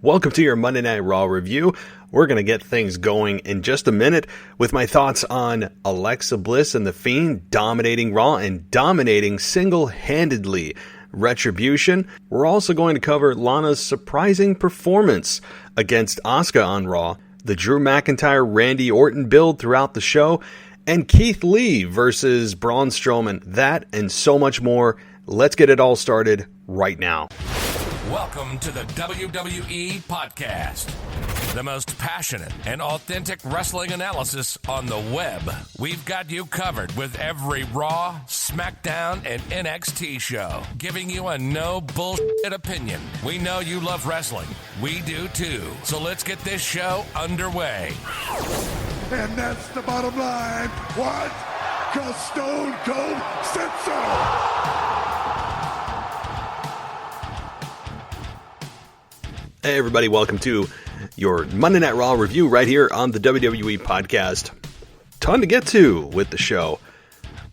Welcome to your Monday Night Raw review. We're going to get things going in just a minute with my thoughts on Alexa Bliss and the Fiend dominating Raw and dominating single-handedly Retribution. We're also going to cover Lana's surprising performance against Asuka on Raw, the Drew McIntyre Randy Orton build throughout the show, and Keith Lee versus Braun Strowman. That and so much more. Let's get it all started right now. Welcome to the WWE Podcast, the most passionate and authentic wrestling analysis on the web. We've got you covered with every Raw, SmackDown, and NXT show, giving you a no bullshit opinion. We know you love wrestling. We do too. So let's get this show underway. And that's the bottom line. What? Because Stone Cold said so. Hey everybody, welcome to your Monday Night Raw review right here on the WWE Podcast. Ton to get to with the show.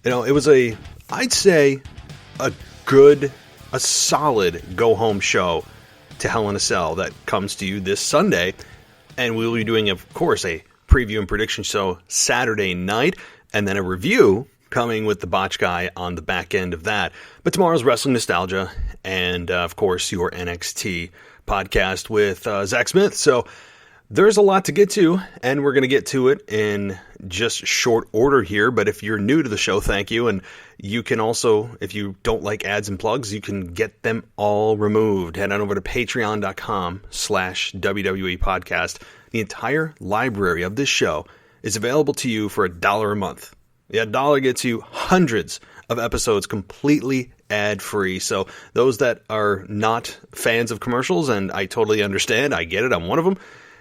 You know, it was I'd say, a solid go-home show to Hell in a Cell that comes to you this Sunday. And we'll be doing, of course, a preview and prediction show Saturday night, and then a review coming with the Botch Guy on the back end of that. But tomorrow's Wrestling Nostalgia, and of course, your NXT podcast with Zach Smith. So there's a lot to get to, and we're going to get to it in just short order here. But if you're new to the show, thank you. And you can also, if you don't like ads and plugs, you can get them all removed. Head on over to patreon.com/WWE podcast. The entire library of this show is available to you for $1 a month. Yeah, $1 gets you hundreds of episodes completely ad-free. So those that are not fans of commercials, and I totally understand, I get it, I'm one of them,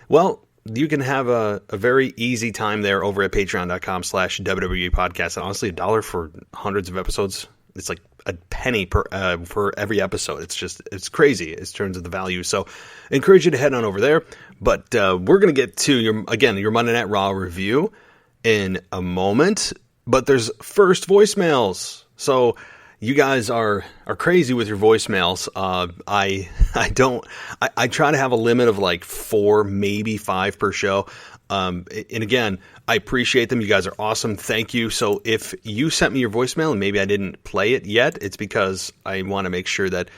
well, you can have a very easy time there over at patreon.com/WWE podcast. And honestly, $1 for hundreds of episodes, it's like a penny for every episode. It's crazy in terms of the value. So I encourage you to head on over there. But we're going to get to your Monday Night Raw review in a moment. But there's first voicemails. So you guys are crazy with your voicemails. I try to have a limit of like 4, maybe 5 per show. And again, I appreciate them. You guys are awesome. Thank you. So if you sent me your voicemail and maybe I didn't play it yet, it's because I want to make sure that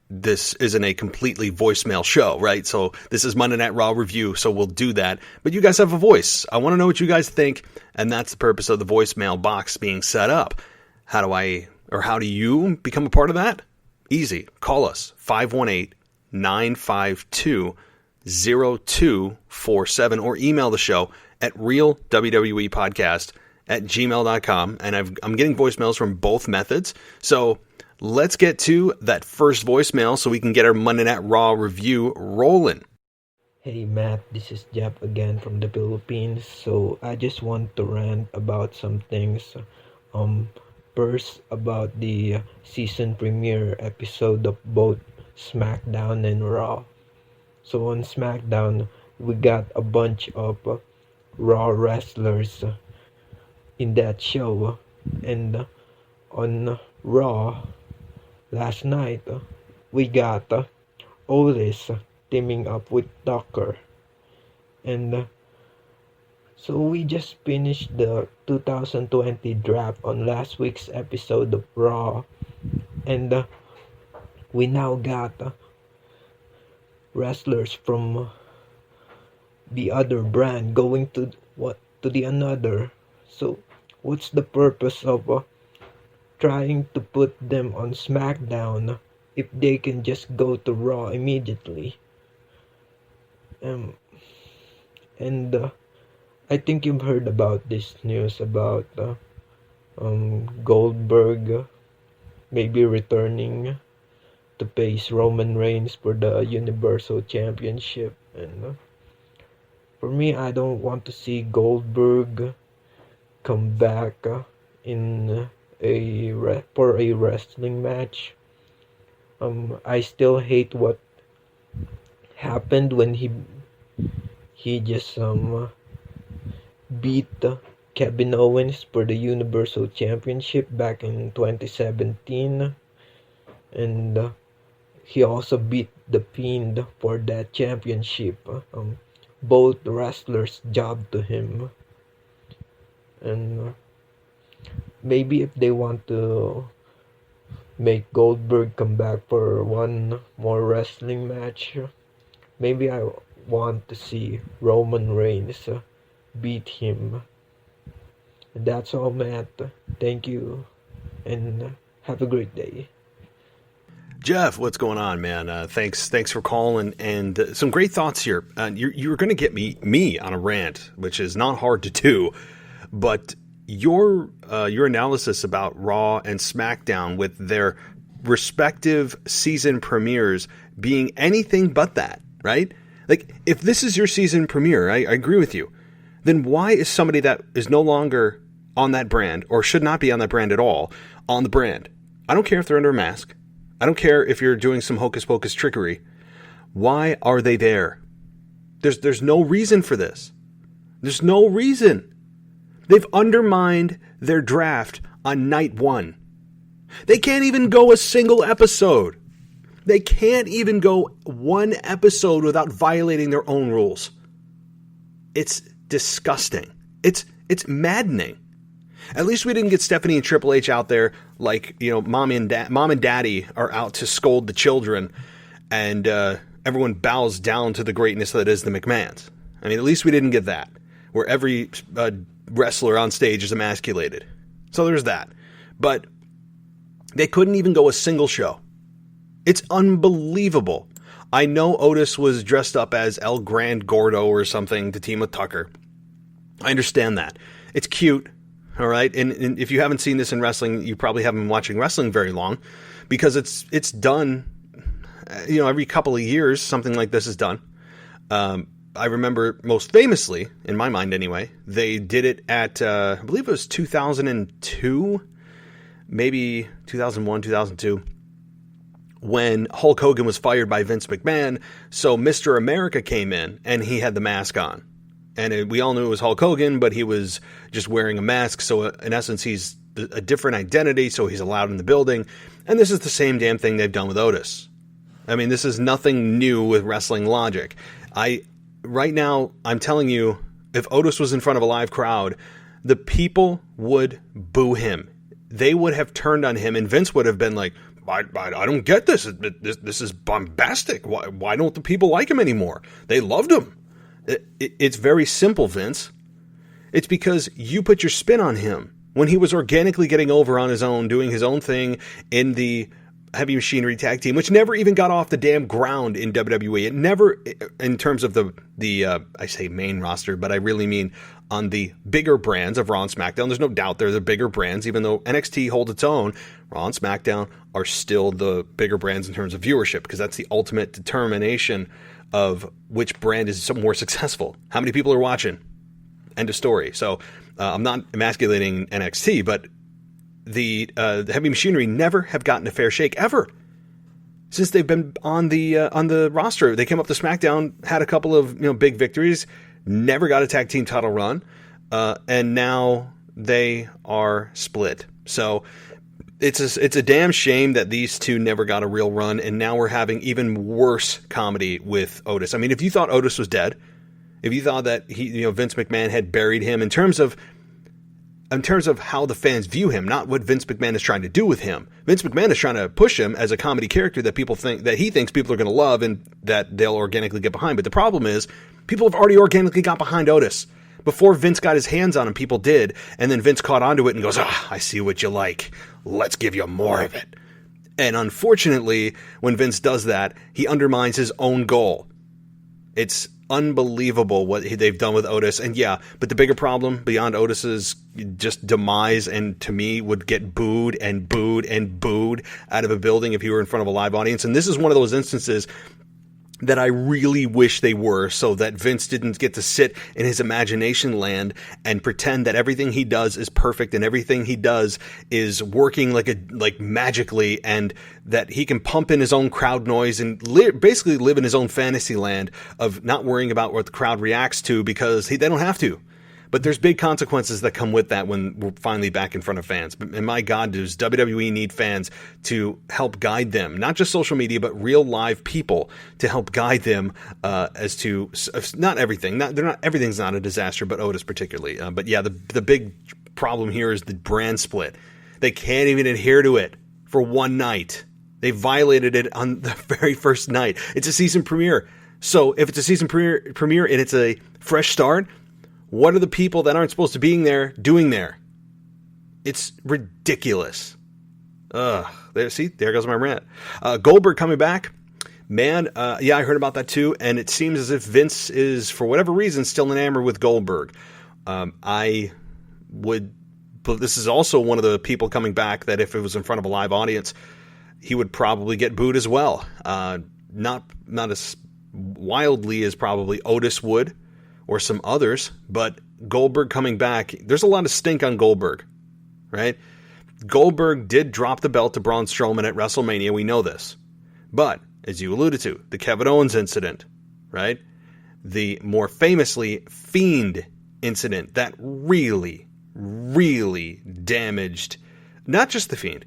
this isn't a completely voicemail show, right? So this is Monday Night Raw review, so we'll do that. But you guys have a voice. I want to know what you guys think, and that's the purpose of the voicemail box being set up. How do you become a part of that? Easy. Call us, 518-952-0247, or email the show at realwwepodcast@gmail.com. And I'm getting voicemails from both methods. So let's get to that first voicemail so we can get our Monday Night Raw review rolling. Hey Matt, this is Jeff again from the Philippines. So I just want to rant about some things. First, about the season premiere episode of both SmackDown and Raw. So on SmackDown, we got a bunch of Raw wrestlers in that show. And on Raw, last night, we got Otis teaming up with Tucker. And so we just finished the 2020 draft on last week's episode of Raw. And we now got wrestlers from the other brand going to the another. So what's the purpose of trying to put them on SmackDown if they can just go to Raw immediately? And I think you've heard about this news about Goldberg maybe returning to face Roman Reigns for the Universal Championship. And for me, I don't want to see Goldberg come back for a wrestling match. I still hate what happened when he just beat Kevin Owens for the Universal Championship back in 2017. And he also beat the Fiend for that championship. Both wrestlers jobbed to him, and maybe if they want to make Goldberg come back for one more wrestling match, maybe I want to see Roman Reigns beat him. And that's all, Matt. Thank you, and have a great day. Jeff, what's going on, man? Thanks for calling, and some great thoughts here. You're going to get me on a rant, which is not hard to do, but your analysis about Raw and SmackDown with their respective season premieres being anything but that, right? Like, if this is your season premiere, I agree with you, then why is somebody that is no longer on that brand, or should not be on that brand at all, on the brand? I don't care if they're under a mask. I don't care if you're doing some hocus pocus trickery. Why are they there? There's no reason for this. There's no reason. They've undermined their draft on night one. They can't even go a single episode. They can't even go one episode without violating their own rules. It's disgusting. It's maddening. At least we didn't get Stephanie and Triple H out there like, mom and daddy are out to scold the children, and everyone bows down to the greatness that is the McMahons. I mean, at least we didn't get that, where every wrestler on stage is emasculated. So there's that. But they couldn't even go a single show. It's unbelievable. I know Otis was dressed up as El Gran Gordo or something to team with Tucker. I understand that. It's cute. All right, and if you haven't seen this in wrestling, you probably haven't been watching wrestling very long, because it's done, every couple of years something like this is done. I remember most famously, in my mind anyway, they did it at I believe it was 2002, maybe 2001, 2002, when Hulk Hogan was fired by Vince McMahon. So Mr. America came in and he had the mask on. And we all knew it was Hulk Hogan, but he was just wearing a mask. So in essence, he's a different identity. So he's allowed in the building. And this is the same damn thing they've done with Otis. I mean, this is nothing new with wrestling logic. Right now, I'm telling you, if Otis was in front of a live crowd, the people would boo him. They would have turned on him, and Vince would have been like, I don't get this. This is bombastic. Why don't the people like him anymore? They loved him. It's very simple, Vince. It's because you put your spin on him when he was organically getting over on his own, doing his own thing in the Heavy Machinery tag team, which never even got off the damn ground in WWE. It never, in terms of the I say main roster, but I really mean on the bigger brands of Raw and SmackDown. There's no doubt they're the bigger brands, even though NXT holds its own. Raw and SmackDown are still the bigger brands in terms of viewership, because that's the ultimate determination of which brand is more successful. How many people are watching? End of story. So I'm not emasculating NXT, but the Heavy Machinery never have gotten a fair shake ever since they've been on the roster. They came up to SmackDown, had a couple of big victories, never got a tag team title run, and now they are split. So it's a damn shame that these two never got a real run, and now we're having even worse comedy with Otis. I mean, if you thought Otis was dead, if you thought that Vince McMahon had buried him in terms of how the fans view him, not what Vince McMahon is trying to do with him. Vince McMahon is trying to push him as a comedy character that he thinks people are going to love and that they'll organically get behind. But the problem is, people have already organically got behind Otis. Before Vince got his hands on him, people did, and then Vince caught onto it and goes, I see what you like. Let's give you more of it. And unfortunately, when Vince does that, he undermines his own goal. It's unbelievable what they've done with Otis. And yeah, but the bigger problem beyond Otis's just demise, and to me would get booed and booed and booed out of a building if he were in front of a live audience. And this is one of those instances that I really wish they were, so that Vince didn't get to sit in his imagination land and pretend that everything he does is perfect and everything he does is working like magically, and that he can pump in his own crowd noise and basically live in his own fantasy land of not worrying about what the crowd reacts to, because they don't have to. But there's big consequences that come with that when we're finally back in front of fans. And my God, does WWE need fans to help guide them, not just social media, but real live people to help guide them as to not everything. Everything's not a disaster, but Otis particularly. But yeah, the big problem here is the brand split. They can't even adhere to it for one night. They violated it on the very first night. It's a season premiere. So if it's a season premiere and it's a fresh start, what are the people that aren't supposed to be there doing there? It's ridiculous. There goes my rant. Goldberg coming back. Man, yeah, I heard about that too. And it seems as if Vince is, for whatever reason, still enamored with Goldberg. But this is also one of the people coming back that if it was in front of a live audience, he would probably get booed as well. Not as wildly as probably Otis would or some others, but Goldberg coming back, there's a lot of stink on Goldberg, right? Goldberg did drop the belt to Braun Strowman at WrestleMania, we know this. But, as you alluded to, the Kevin Owens incident, right? The more famously Fiend incident that really, really damaged not just the Fiend,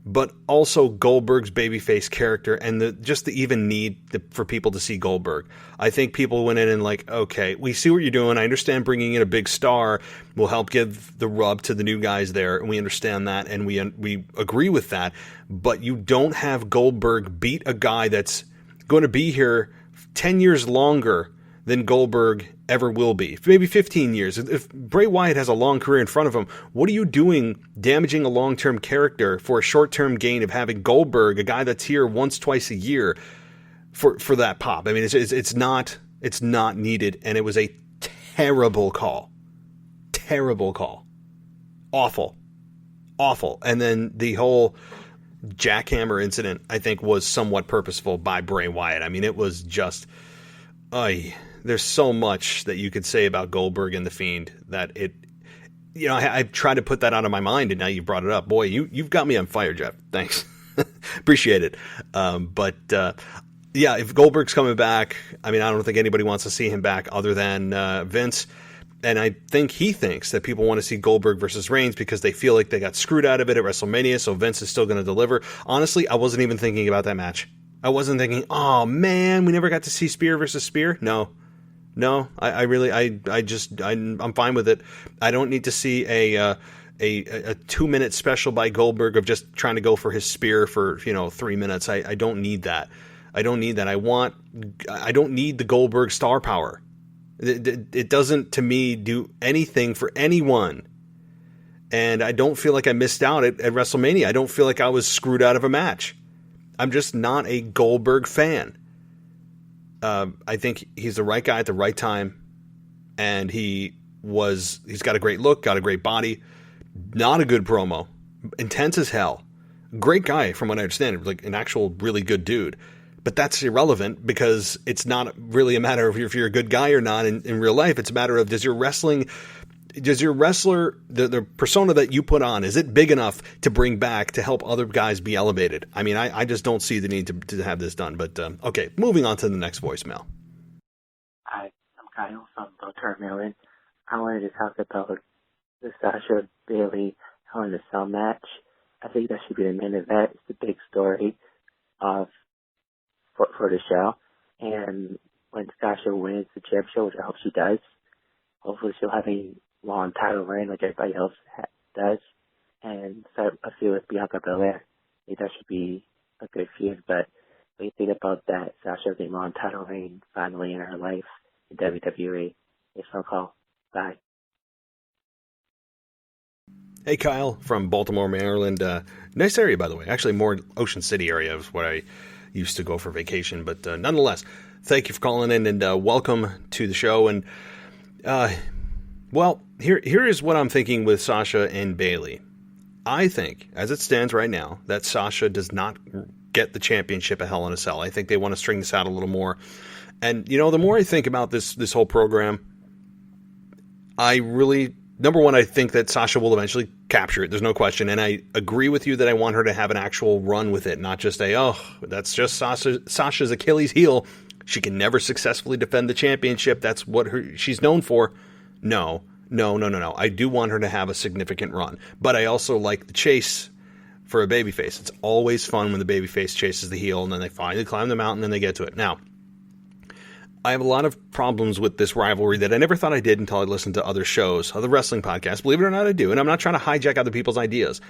but also Goldberg's babyface character and the even need for people to see Goldberg. I think people went in and like, okay, we see what you're doing. I understand bringing in a big star will help give the rub to the new guys there, and we understand that, and we agree with that. But you don't have Goldberg beat a guy that's going to be here 10 years longer than Goldberg ever will be. Maybe 15 years. If Bray Wyatt has a long career in front of him, what are you doing damaging a long-term character for a short-term gain of having Goldberg, a guy that's here once, twice a year, for that pop? I mean, it's not needed, and it was a terrible call. Terrible call. Awful. And then the whole jackhammer incident, I think, was somewhat purposeful by Bray Wyatt. I mean, it was just... there's so much that you could say about Goldberg and The Fiend that I tried to put that out of my mind, and now you brought it up. Boy, you've got me on fire, Jeff. Thanks. Appreciate it. Yeah, if Goldberg's coming back, I mean, I don't think anybody wants to see him back other than Vince. And I think he thinks that people want to see Goldberg versus Reigns because they feel like they got screwed out of it at WrestleMania, so Vince is still going to deliver. Honestly, I wasn't even thinking about that match. I wasn't thinking, oh man, we never got to see Spear versus Spear. No, I'm fine with it. I don't need to see a 2-minute special by Goldberg of just trying to go for his spear for 3 minutes. I don't need that. I don't need that. I don't need the Goldberg star power. It doesn't, to me, do anything for anyone. And I don't feel like I missed out at WrestleMania. I don't feel like I was screwed out of a match. I'm just not a Goldberg fan. I think he's the right guy at the right time, and he's got a great look, got a great body, not a good promo, intense as hell, great guy from what I understand, like an actual really good dude. But that's irrelevant because it's not really a matter of if you're a good guy or not in real life. It's a matter of does your wrestler, the persona that you put on, is it big enough to bring back to help other guys be elevated? I mean, I just don't see the need to have this done. But, okay, moving on to the next voicemail. Hi, I'm Kyle from Baltimore, Maryland. I wanted to talk about the Sasha Bailey Hell in a Cell match. I think that should be the main event. It's the big story for the show. And when Sasha wins the championship, which I hope she does, hopefully she'll have a long title reign like everybody else does, and start a feud with Bianca Belair. I think that should be a good feud, but what do you think about that? Sasha has a long title reign finally in her life in WWE. It's phone call. Bye. Hey, Kyle from Baltimore, Maryland. Nice area, by the way. Actually, more Ocean City area is what I used to go for vacation, but nonetheless, thank you for calling in, and welcome to the show. And well, here is what I'm thinking with Sasha and Bayley. I think, as it stands right now, that Sasha does not get the championship at Hell in a Cell. I think they want to string this out a little more. And, the more I think about this whole program, number one, I think that Sasha will eventually capture it. There's no question. And I agree with you that I want her to have an actual run with it, not just that's just Sasha's Achilles heel. She can never successfully defend the championship. That's what she's known for. No, No. I do want her to have a significant run, but I also like the chase for a babyface. It's always fun when the babyface chases the heel and then they finally climb the mountain and they get to it. Now, I have a lot of problems with this rivalry that I never thought I did until I listened to other shows, other wrestling podcasts. Believe it or not, I do. And I'm not trying to hijack other people's ideas.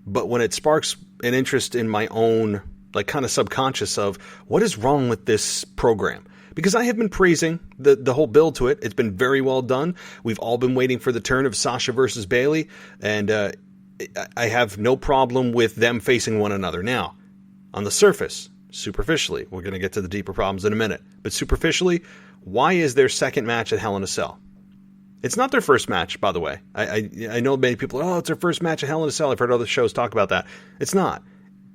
But when it sparks an interest in my own, like, kind of subconscious of what is wrong with this program? Because I have been praising the whole build to it. It's been very well done. We've all been waiting for the turn of Sasha versus Bayley. And I have no problem with them facing one another. Now, on the surface, superficially, we're going to get to the deeper problems in a minute. But superficially, why is their second match at Hell in a Cell? It's not their first match, by the way. I know many people, it's their first match at Hell in a Cell. I've heard other shows talk about that. It's not.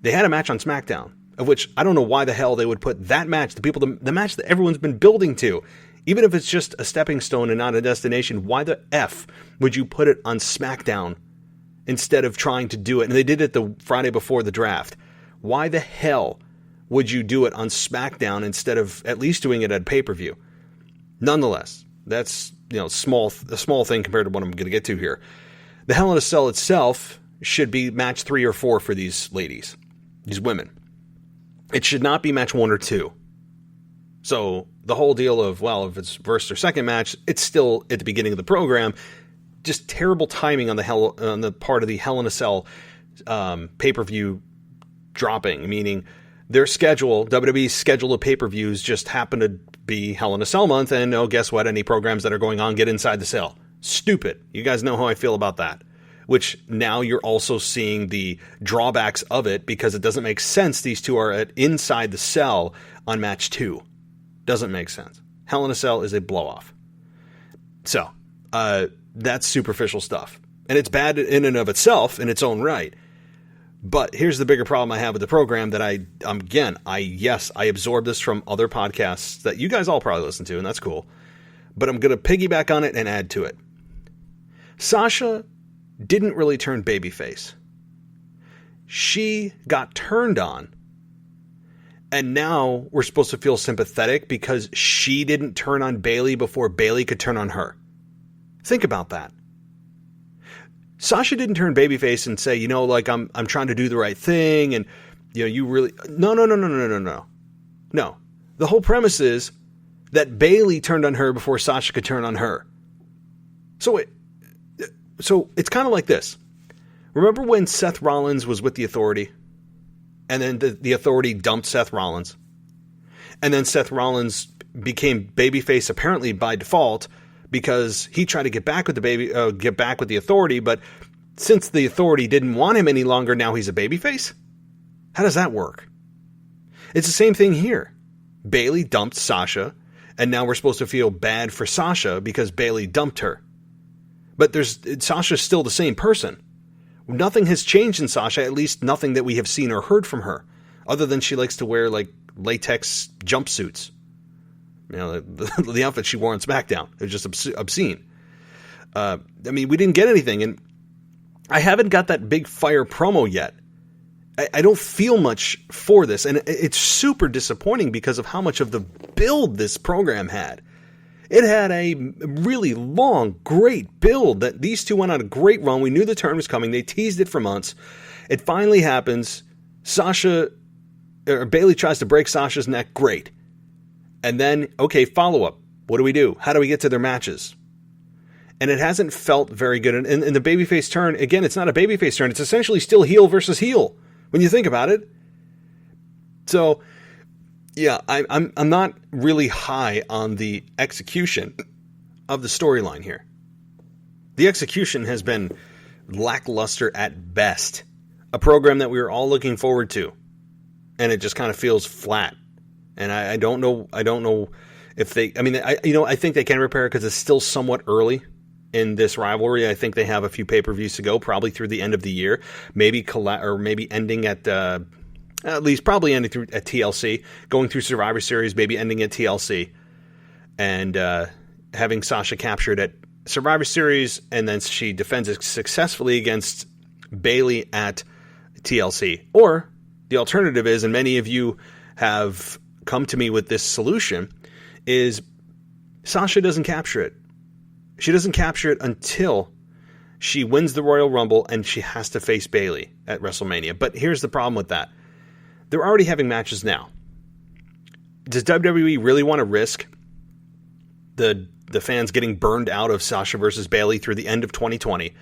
They had a match on SmackDown, of which I don't know why the hell they would put that match, the match that everyone's been building to, even if it's just a stepping stone and not a destination, why the F would you put it on SmackDown instead of trying to do it? And they did it the Friday before the draft. Why the hell would you do it on SmackDown instead of at least doing it at pay-per-view? Nonetheless, that's a small thing compared to what I'm going to get to here. The Hell in a Cell itself should be match 3 or 4 for these ladies, these women. It should not be match 1 or 2. So the whole deal of, if it's first or second match, it's still at the beginning of the program. Just terrible timing on the part of the Hell in a Cell pay-per-view dropping, meaning their schedule, WWE's schedule of pay-per-views just happened to be Hell in a Cell month, and guess what? Any programs that are going on get inside the cell. Stupid. You guys know how I feel about that. Which now you're also seeing the drawbacks of it because it doesn't make sense. These two are inside the cell on match 2. Doesn't make sense. Hell in a Cell is a blow-off. So, that's superficial stuff. And it's bad in and of itself in its own right. But here's the bigger problem I have with the program that I absorbed this from other podcasts that you guys all probably listen to, and that's cool. But I'm going to piggyback on it and add to it. Sasha didn't really turn babyface. She got turned on. And now we're supposed to feel sympathetic because she didn't turn on Bayley before Bayley could turn on her. Think about that. Sasha didn't turn babyface and say, I'm trying to do the right thing, and you really no. No. The whole premise is that Bayley turned on her before Sasha could turn on her. So it's kind of like this. Remember when Seth Rollins was with the Authority, and then the Authority dumped Seth Rollins, and then Seth Rollins became babyface apparently by default, because he tried to get back with the Authority, but since the Authority didn't want him any longer, now he's a babyface? How does that work? It's the same thing here. Bayley dumped Sasha, and now we're supposed to feel bad for Sasha because Bayley dumped her. But Sasha's still the same person. Nothing has changed in Sasha, at least nothing that we have seen or heard from her, other than she likes to wear latex jumpsuits. The outfit she wore on SmackDown. It was just obscene. We didn't get anything, and I haven't got that big fire promo yet. I don't feel much for this, and it's super disappointing because of how much of the build this program had. It had a really long, great build that these two went on a great run. We knew the turn was coming. They teased it for months. It finally happens. Bayley tries to break Sasha's neck. Great. And then, follow-up. What do we do? How do we get to their matches? And it hasn't felt very good. And the babyface turn, again, it's not a babyface turn. It's essentially still heel versus heel when you think about it. So, yeah, I'm not really high on the execution of the storyline here. The execution has been lackluster at best. A program that we were all looking forward to. And it just kind of feels flat. And I don't know if they, I think they can repair it because it's still somewhat early in this rivalry. I think they have a few pay-per-views to go, probably through the end of the year, maybe ending at least probably ending through at TLC, going through Survivor Series, maybe ending at TLC, and having Sasha captured at Survivor Series, and then she defends it successfully against Bayley at TLC. Or the alternative is, and many of you have come to me with this solution, is Sasha doesn't capture it. She doesn't capture it until she wins the Royal Rumble and she has to face Bayley at WrestleMania. But here's the problem with that. They're already having matches now. Does WWE really want to risk the fans getting burned out of Sasha versus Bayley through the end of 2020?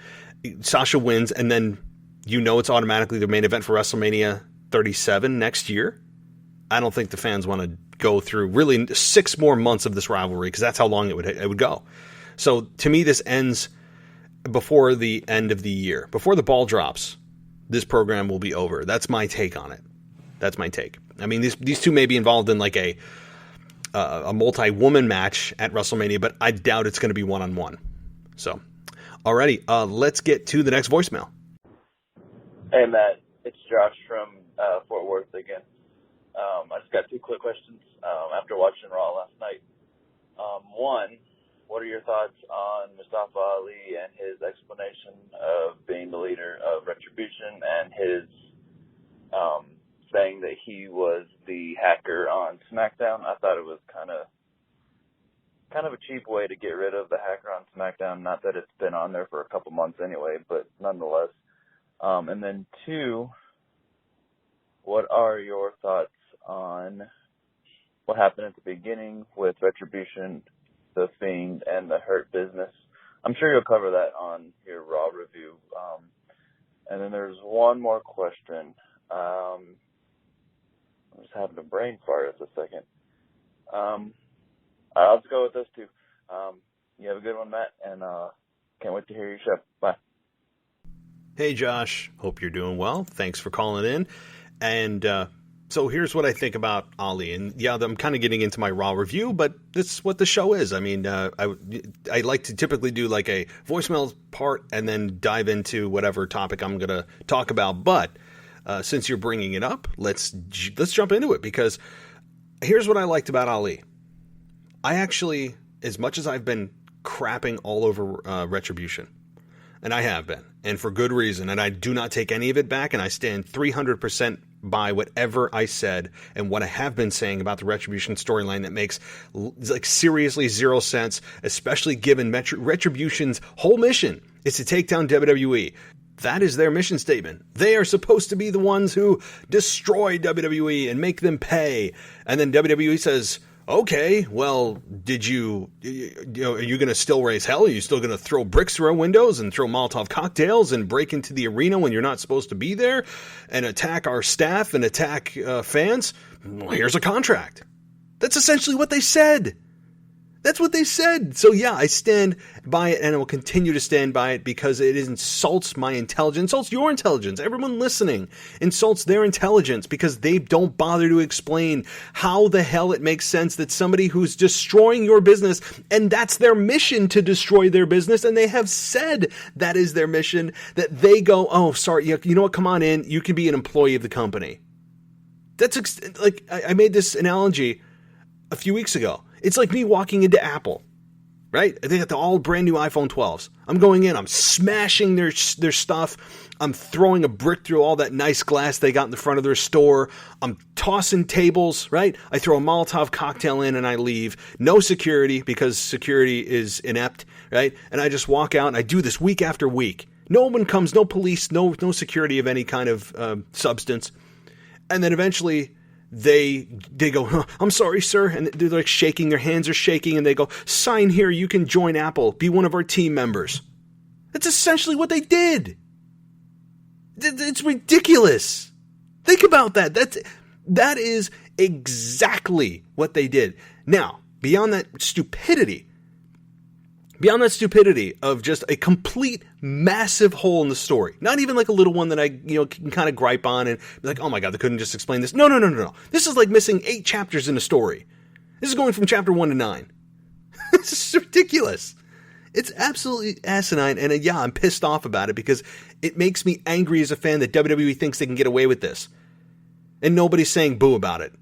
Sasha wins, and then it's automatically the main event for WrestleMania 37 next year? I don't think the fans want to go through really 6 more months of this rivalry, because that's how long it would go. So to me, this ends before the end of the year. Before the ball drops, this program will be over. That's my take on it. That's my take. I mean, these two may be involved in like a multi-woman match at WrestleMania, but I doubt it's going to be one-on-one. So, alrighty, let's get to the next voicemail. Hey, Matt. It's Josh from Fort Worth again. I just got 2 quick questions after watching Raw last night. One, what are your thoughts on Mustafa Ali and his explanation of being the leader of Retribution and his saying that he was the hacker on SmackDown? I thought it was kind of a cheap way to get rid of the hacker on SmackDown. Not that it's been on there for a couple months anyway, but nonetheless. And then 2, what are your thoughts on what happened at the beginning with Retribution, the Fiend, and the Hurt Business? I'm sure you'll cover that on your Raw review. And then there's one more question. I'm just having a brain fart at the second. I'll just go with those 2. You have a good one, Matt, and can't wait to hear your show. Bye. Hey, Josh. Hope you're doing well. Thanks for calling in. And so here's what I think about Ali. And yeah, I'm kind of getting into my Raw review, but this is what the show is. I mean, I like to typically do like a voicemail part and then dive into whatever topic I'm going to talk about. But since you're bringing it up, let's jump into it, because here's what I liked about Ali. I actually, as much as I've been crapping all over Retribution, and I have been, and for good reason, and I do not take any of it back, and I stand 300% by whatever I said and what I have been saying about the Retribution storyline that makes like seriously 0 sense, especially given Retribution's whole mission is to take down WWE. That is their mission statement. They are supposed to be the ones who destroy WWE and make them pay. And then WWE says, okay, well, are you going to still raise hell? Are you still going to throw bricks through our windows and throw Molotov cocktails and break into the arena when you're not supposed to be there and attack our staff and attack fans? Well, here's a contract. That's essentially what they said. That's what they said. So yeah, I stand by it, and I will continue to stand by it, because it insults my intelligence, insults your intelligence. Everyone listening insults their intelligence because they don't bother to explain how the hell it makes sense that somebody who's destroying your business, and that's their mission, to destroy their business, and they have said that is their mission, that they go, oh, sorry, you know what, come on in, you can be an employee of the company. That's like, I made this analogy a few weeks ago. It's like me walking into Apple, right? They got the all brand new iPhone 12s. I'm going in, I'm smashing their stuff. I'm throwing a brick through all that nice glass they got in the front of their store. I'm tossing tables, right? I throw a Molotov cocktail in and I leave. No security, because security is inept, right? And I just walk out, and I do this week after week. No one comes, no police, no security of any kind of substance. And then eventually they go, huh, I'm sorry, sir. And they're like shaking, their hands are shaking, and they go, sign here, you can join Apple, be one of our team members. That's essentially what they did. It's ridiculous. Think about that. That is exactly what they did. Now, beyond that stupidity of just a complete massive hole in the story, not even like a little one that I can kind of gripe on and be like, oh my God, they couldn't just explain this. No. This is like missing 8 chapters in a story. This is going from chapter 1 to 9. This is ridiculous. It's absolutely asinine, and yeah, I'm pissed off about it, because it makes me angry as a fan that WWE thinks they can get away with this. And nobody's saying boo about it.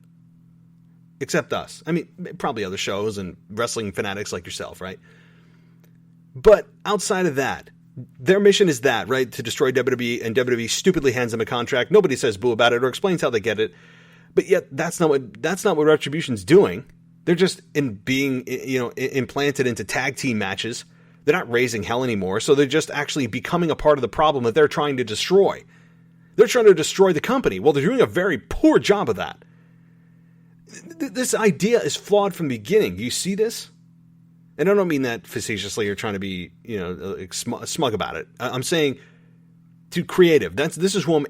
Except us. I mean, probably other shows and wrestling fanatics like yourself, right? But outside of that, their mission is that, right? To destroy WWE, and WWE stupidly hands them a contract. Nobody says boo about it or explains how they get it. But yet, that's not what Retribution's doing. They're just being implanted into tag team matches. They're not raising hell anymore, so they're just actually becoming a part of the problem that they're trying to destroy. They're trying to destroy the company. Well, they're doing a very poor job of that. This idea is flawed from the beginning. Do you see this? And I don't mean that facetiously or trying to be, smug about it. I'm saying to creative. This is who I'm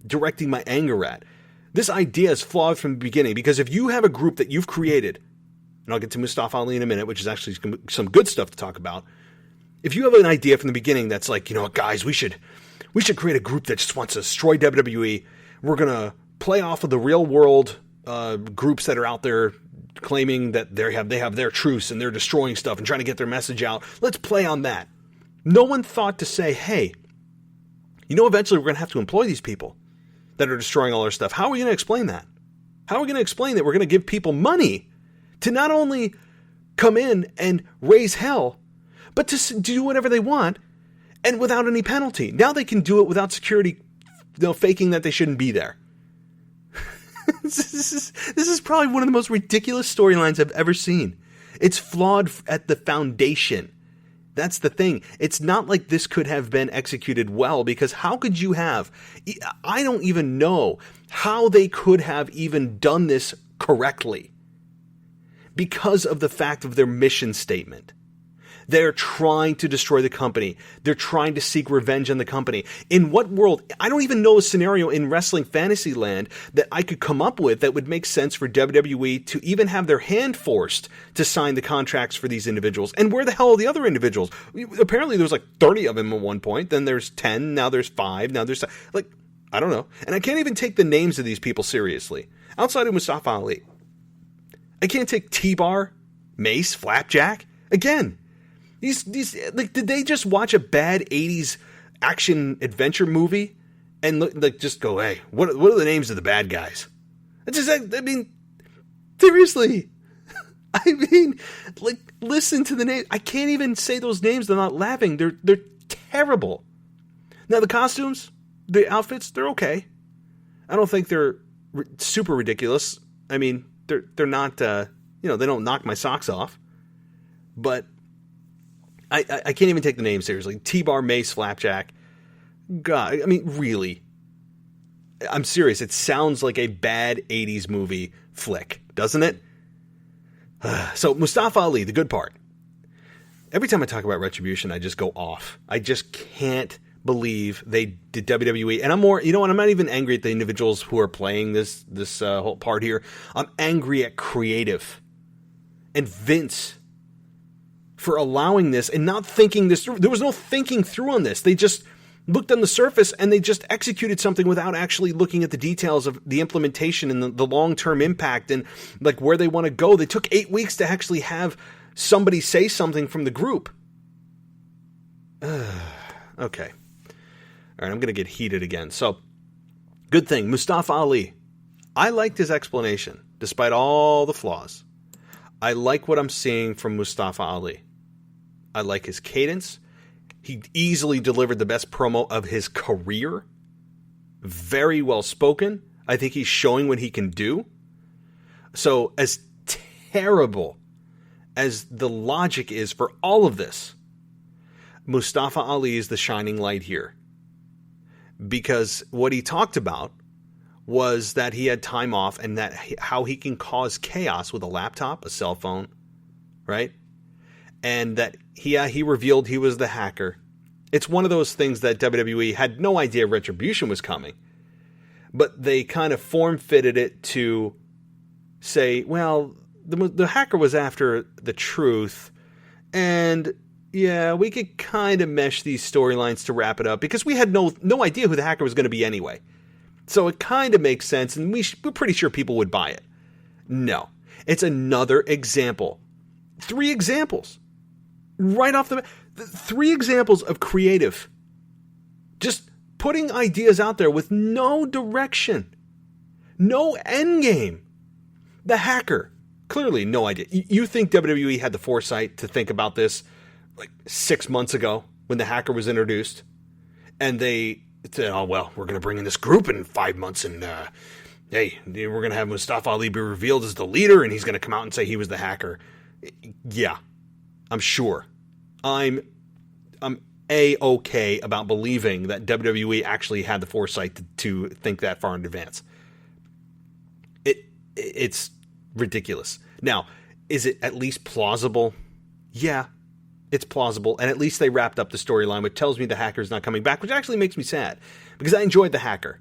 directing my anger at. This idea is flawed from the beginning, because if you have a group that you've created, and I'll get to Mustafa Ali in a minute, which is actually some good stuff to talk about. If you have an idea from the beginning that's like, guys, we should create a group that just wants to destroy WWE. We're going to play off of the real world groups that are out there claiming that they have their truths and they're destroying stuff and trying to get their message out. Let's play on that. No one thought to say, hey, eventually we're going to have to employ these people that are destroying all our stuff. How are we going to explain that? How are we going to explain that we're going to give people money to not only come in and raise hell, but to do whatever they want and without any penalty? Now they can do it without security, faking that they shouldn't be there. This is probably one of the most ridiculous storylines I've ever seen. It's flawed at the foundation. That's the thing. It's not like this could have been executed well, because how could you have... I don't even know how they could have even done this correctly, because of the fact of their mission statement. They're trying to destroy the company. They're trying to seek revenge on the company. In what world? I don't even know a scenario in wrestling fantasy land that I could come up with that would make sense for WWE to even have their hand forced to sign the contracts for these individuals. And where the hell are the other individuals? Apparently there was like 30 of them at one point. Then there's 10. Now there's 5. Now there's... I don't know. And I can't even take the names of these people seriously. Outside of Mustafa Ali. I can't take T-Bar, Mace, Flapjack. Again... These did they just watch a bad 80s action adventure movie and just go, hey, what are the names of the bad guys? Seriously. Listen to the name. I can't even say those names. They're not laughing. They're terrible. Now the costumes, the outfits, they're okay. I don't think they're super ridiculous. I mean, they're not, they don't knock my socks off, but I can't even take the name seriously. T-Bar, Mace, Flapjack. God, I mean, really. I'm serious. It sounds like a bad 80s movie flick, doesn't it? So, Mustafa Ali, the good part. Every time I talk about Retribution, I just go off. I just can't believe they did WWE. And I'm more, I'm not even angry at the individuals who are playing this whole part here. I'm angry at creative. And Vince, for allowing this and not thinking this through. There was no thinking through on this. They just looked on the surface and they just executed something without actually looking at the details of the implementation and the long-term impact and where they want to go. They took 8 weeks to actually have somebody say something from the group. Okay. All right, I'm going to get heated again. So, good thing. Mustafa Ali. I liked his explanation, despite all the flaws. I like what I'm seeing from Mustafa Ali. I like his cadence. He easily delivered the best promo of his career. Very well spoken. I think he's showing what he can do. So as terrible as the logic is for all of this, Mustafa Ali is the shining light here. Because what he talked about was that he had time off and that how he can cause chaos with a laptop, a cell phone, right? And that he revealed he was the hacker. It's one of those things that WWE had no idea Retribution was coming, but they kind of form-fitted it to say, well, the hacker was after the truth, and yeah, we could kind of mesh these storylines to wrap it up because we had no idea who the hacker was going to be anyway. So it kind of makes sense, and we're pretty sure people would buy it. No. It's another example. 3 examples. Right off the bat. 3 examples of creative. Just putting ideas out there with no direction. No end game. The hacker. Clearly no idea. You think WWE had the foresight to think about this 6 months ago when the hacker was introduced? And they said, oh, well, we're going to bring in this group in 5 months and, hey, we're going to have Mustafa Ali be revealed as the leader and he's going to come out and say he was the hacker. Yeah, I'm sure. I'm A-okay about believing that WWE actually had the foresight to think that far in advance. It's ridiculous. Now, is it at least plausible? Yeah, it's plausible. And at least they wrapped up the storyline, which tells me the hacker's not coming back, which actually makes me sad because I enjoyed the hacker.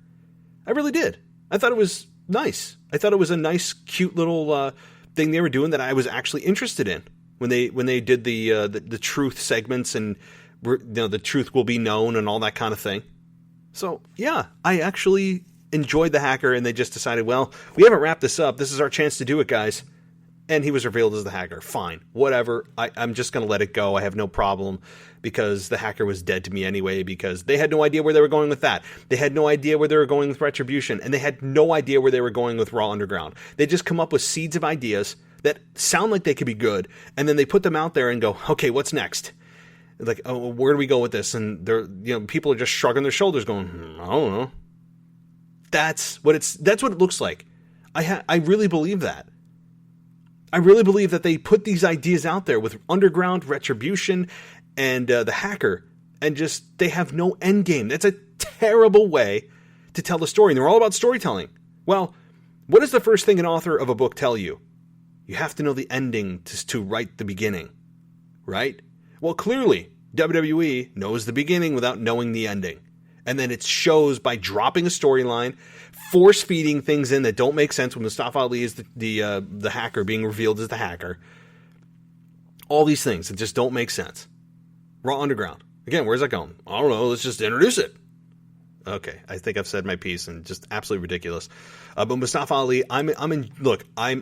I really did. I thought it was nice. I thought it was a nice, cute little thing they were doing that I was actually interested in when they did the truth segments and the truth will be known and all that kind of thing. So yeah, I actually enjoyed the hacker, and they just decided, well, we haven't wrapped this up. This is our chance to do it, guys. And he was revealed as the hacker. Fine, whatever. I'm just going to let it go. I have no problem because the hacker was dead to me anyway because they had no idea where they were going with that. They had no idea where they were going with Retribution, and they had no idea where they were going with Raw Underground. They just come up with seeds of ideas that sound like they could be good, and then they put them out there and go, okay, what's next? Like, oh, where do we go with this? And they're, people are just shrugging their shoulders going, I don't know. That's what it looks like. I really believe that. I really believe that they put these ideas out there with Underground, Retribution, and the hacker, and just they have no end game. That's a terrible way to tell the story. And they're all about storytelling. Well, what does the first thing an author of a book tell you? You have to know the ending to write the beginning, right? Well, clearly, WWE knows the beginning without knowing the ending. And then it shows by dropping a storyline, force-feeding things in that don't make sense when Mustafa Ali is the hacker being revealed as the hacker. All these things that just don't make sense. Raw Underground. Again, where's that going? I don't know. Let's just introduce it. Okay, I think I've said my piece and just absolutely ridiculous. But Mustafa Ali, I'm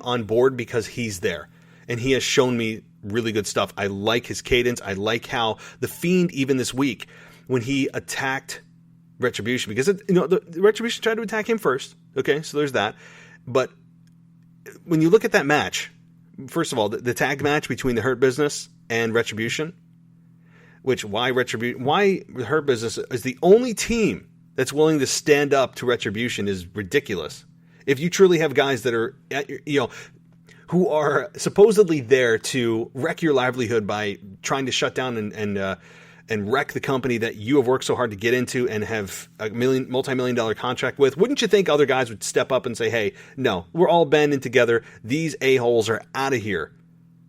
on board because he's there. And he has shown me really good stuff. I like his cadence. I like how the Fiend, even this week, when he attacked Retribution, because the Retribution tried to attack him first. Okay, so there's that. But when you look at that match, first of all, the tag match between the Hurt Business and Retribution, why Hurt Business is the only team that's willing to stand up to Retribution is ridiculous. If you truly have guys that are, who are supposedly there to wreck your livelihood by trying to shut down and wreck the company that you have worked so hard to get into and have a multi-million-dollar contract with, wouldn't you think other guys would step up and say, hey, no, we're all banding together. These a-holes are out of here,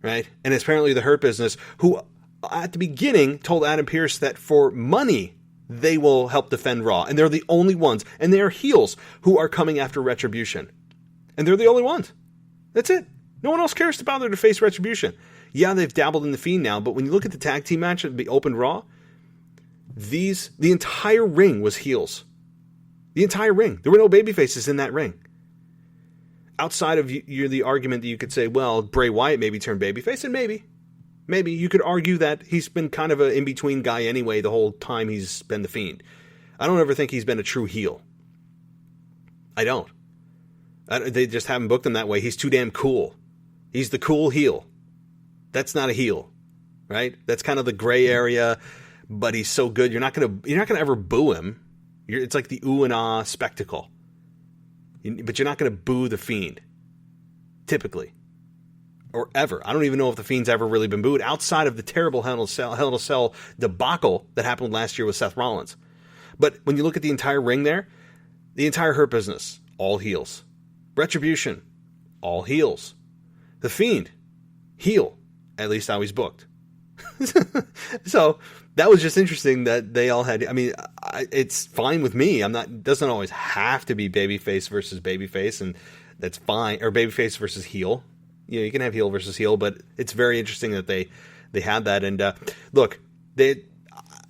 right? And apparently the Hurt Business, who at the beginning told Adam Pearce that for money, they will help defend Raw. And they're the only ones, and they are heels who are coming after Retribution. And they're the only ones. That's it. No one else cares to bother to face Retribution. Yeah, they've dabbled in the Fiend now, but when you look at the tag team match at the Open Raw, the entire ring was heels. The entire ring. There were no babyfaces in that ring. Outside of the argument that you could say, well, Bray Wyatt maybe turned babyface, and maybe you could argue that he's been kind of an in-between guy anyway the whole time he's been the Fiend. I don't ever think he's been a true heel. I don't. They just haven't booked him that way. He's too damn cool. He's the cool heel. That's not a heel, right? That's kind of the gray area, but he's so good. You're not gonna ever boo him. It's like the ooh and ah spectacle. But you're not gonna boo the Fiend, typically, or ever. I don't even know if the Fiend's ever really been booed outside of the terrible Hell in a Cell debacle that happened last year with Seth Rollins. But when you look at the entire ring there, the entire Hurt Business, all heels. Retribution, all heels. The Fiend, heel. At least how he's booked. So that was just interesting that they all had. I mean, it's fine with me. It doesn't always have to be babyface versus babyface, and that's fine. Or babyface versus heel. You can have heel versus heel, but it's very interesting that they had that. And look,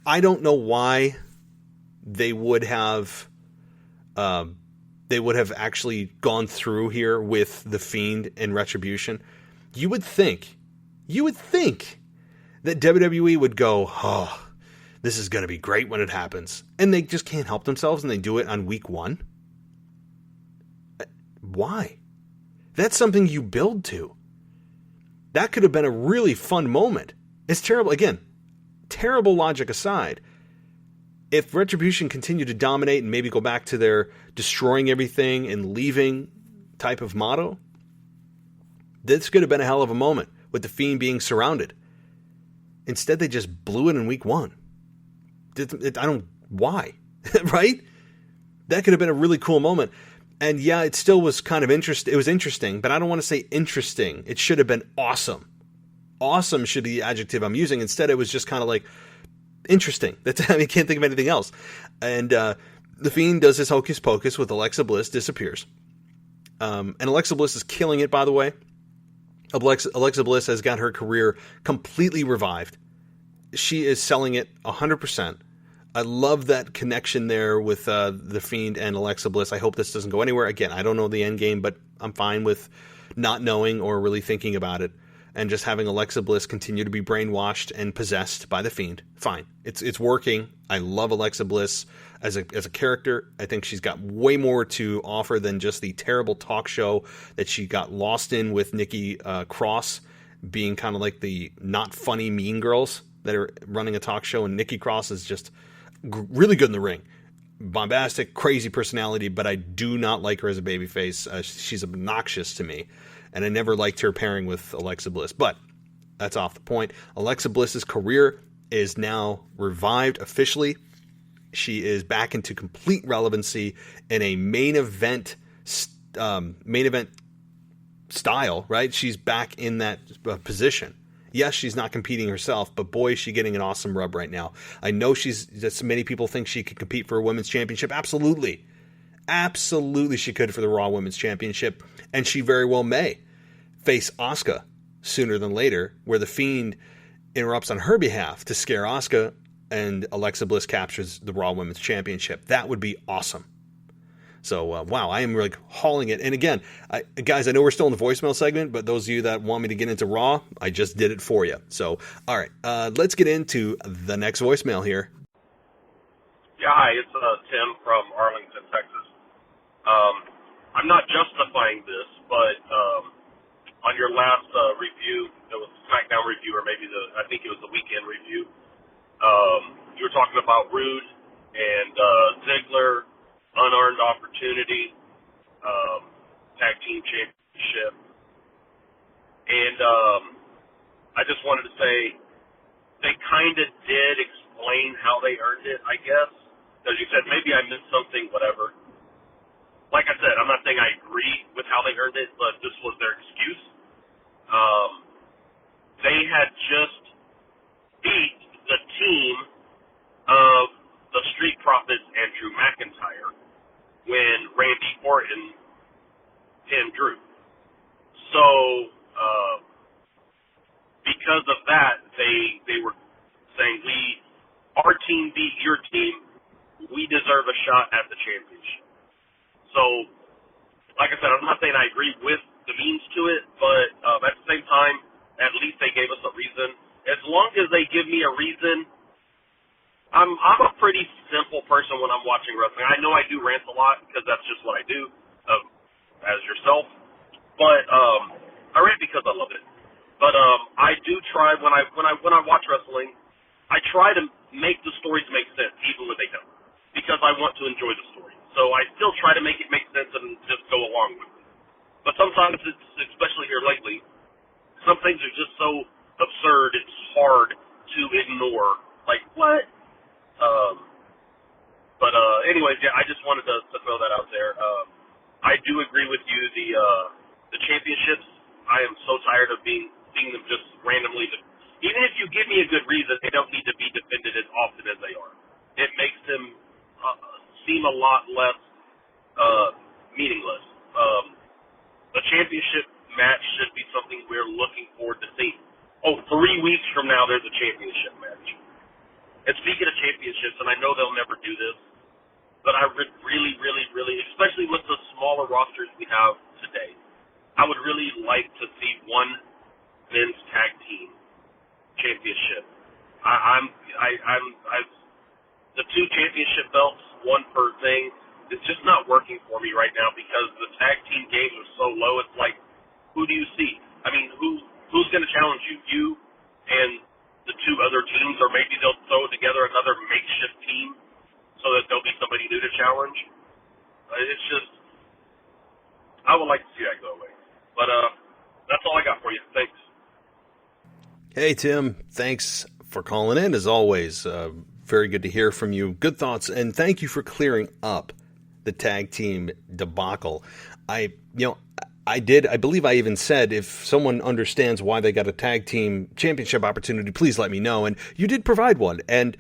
I don't know why they would have actually gone through here with the Fiend and Retribution. You would think that WWE would go, oh, this is going to be great when it happens. And they just can't help themselves and they do it on week 1. Why? That's something you build to. That could have been a really fun moment. It's terrible. Again, terrible logic aside. If Retribution continued to dominate and maybe go back to their destroying everything and leaving type of motto, this could have been a hell of a moment with the Fiend being surrounded. Instead, they just blew it in week 1. Why? Right? That could have been a really cool moment. And yeah, it still was kind of interesting. It was interesting, but I don't want to say interesting. It should have been awesome. Awesome should be the adjective I'm using. Instead, it was just kind of like interesting. I can't think of anything else. And the Fiend does his hocus pocus with Alexa Bliss, disappears. And Alexa Bliss is killing it, by the way. Alexa Bliss has got her career completely revived. She is selling it 100%. I love that connection there with the Fiend and Alexa Bliss. I hope this doesn't go anywhere. Again, I don't know the end game, but I'm fine with not knowing or really thinking about it and just having Alexa Bliss continue to be brainwashed and possessed by the Fiend. Fine. It's working. I love Alexa Bliss as a character. I think she's got way more to offer than just the terrible talk show that she got lost in with Nikki Cross, being kind of like the not funny mean girls that are running a talk show, and Nikki Cross is just really good in the ring. Bombastic, crazy personality, but I do not like her as a babyface. She's obnoxious to me, and I never liked her pairing with Alexa Bliss. But that's off the point. Alexa Bliss's career is now revived officially. She is back into complete relevancy in a main event style, right? She's back in that position. Yes, she's not competing herself, but boy, is she getting an awesome rub right now. I know so many people think she could compete for a women's championship. Absolutely. Absolutely she could for the Raw Women's Championship, and she very well may face Asuka sooner than later, where the Fiend interrupts on her behalf to scare Asuka, and Alexa Bliss captures the Raw Women's Championship. That would be awesome. So, wow, I am really hauling it. And again, guys, I know we're still in the voicemail segment, but those of you that want me to get into Raw, I just did it for you. So, all right, let's get into the next voicemail here. Yeah, hi, it's Tim from Arlington, Texas. I'm not justifying this, but on your last review, it was a SmackDown review, or maybe I think it was the weekend review, you were talking about Rude and Ziggler, unearned opportunity, tag team championship. And I just wanted to say they kind of did explain how they earned it, I guess. As you said, maybe I missed something, whatever. Like I said, I'm not saying I agree with how they earned it, but this was their excuse. They had just beat the team of the Street Profits and Drew McIntyre when Randy Orton pinned Drew. So, because of that, they were saying, our team beat your team, we deserve a shot at the championship. So, like I said, I'm not saying I agree with the means to it, but at the same time, at least they gave us a reason. As long as they give me a reason, I'm a pretty simple person when I'm watching wrestling. I know I do rant a lot because that's just what I do, as yourself. But I rant because I love it. But I do try when I watch wrestling, I try to make the stories make sense, even when they don't, because I want to enjoy the story. So I still try to make it make sense and just go along with it. But sometimes it's, especially here lately, some things are just so absurd, it's hard to ignore. Like, what? Anyways, yeah, I just wanted to throw that out there. I do agree with you. The championships, I am so tired of seeing them just randomly. Even if you give me a good reason, they don't need to be defended as often as they are. It makes them seem a lot less meaningless. The championship match should be something we're looking forward to seeing. 3 weeks from now, there's a championship match. And speaking of championships, and I know they'll never do this, but I would really, really, really, especially with the smaller rosters we have today, I would really like to see one men's tag team championship. The 2 championship belts, one per thing, it's just not working for me right now because the tag team games are so low. It's like, who do you see? I mean, who's going to challenge you? You and the 2 other teams, or maybe they'll throw together another makeshift team so that there'll be somebody new to challenge. It's just, I would like to see that go away. But that's all I got for you. Thanks. Hey, Tim. Thanks for calling in, as always. Very good to hear from you. Good thoughts, and thank you for clearing up the tag team debacle. I believe I even said, if someone understands why they got a tag team championship opportunity, please let me know. And you did provide one. And,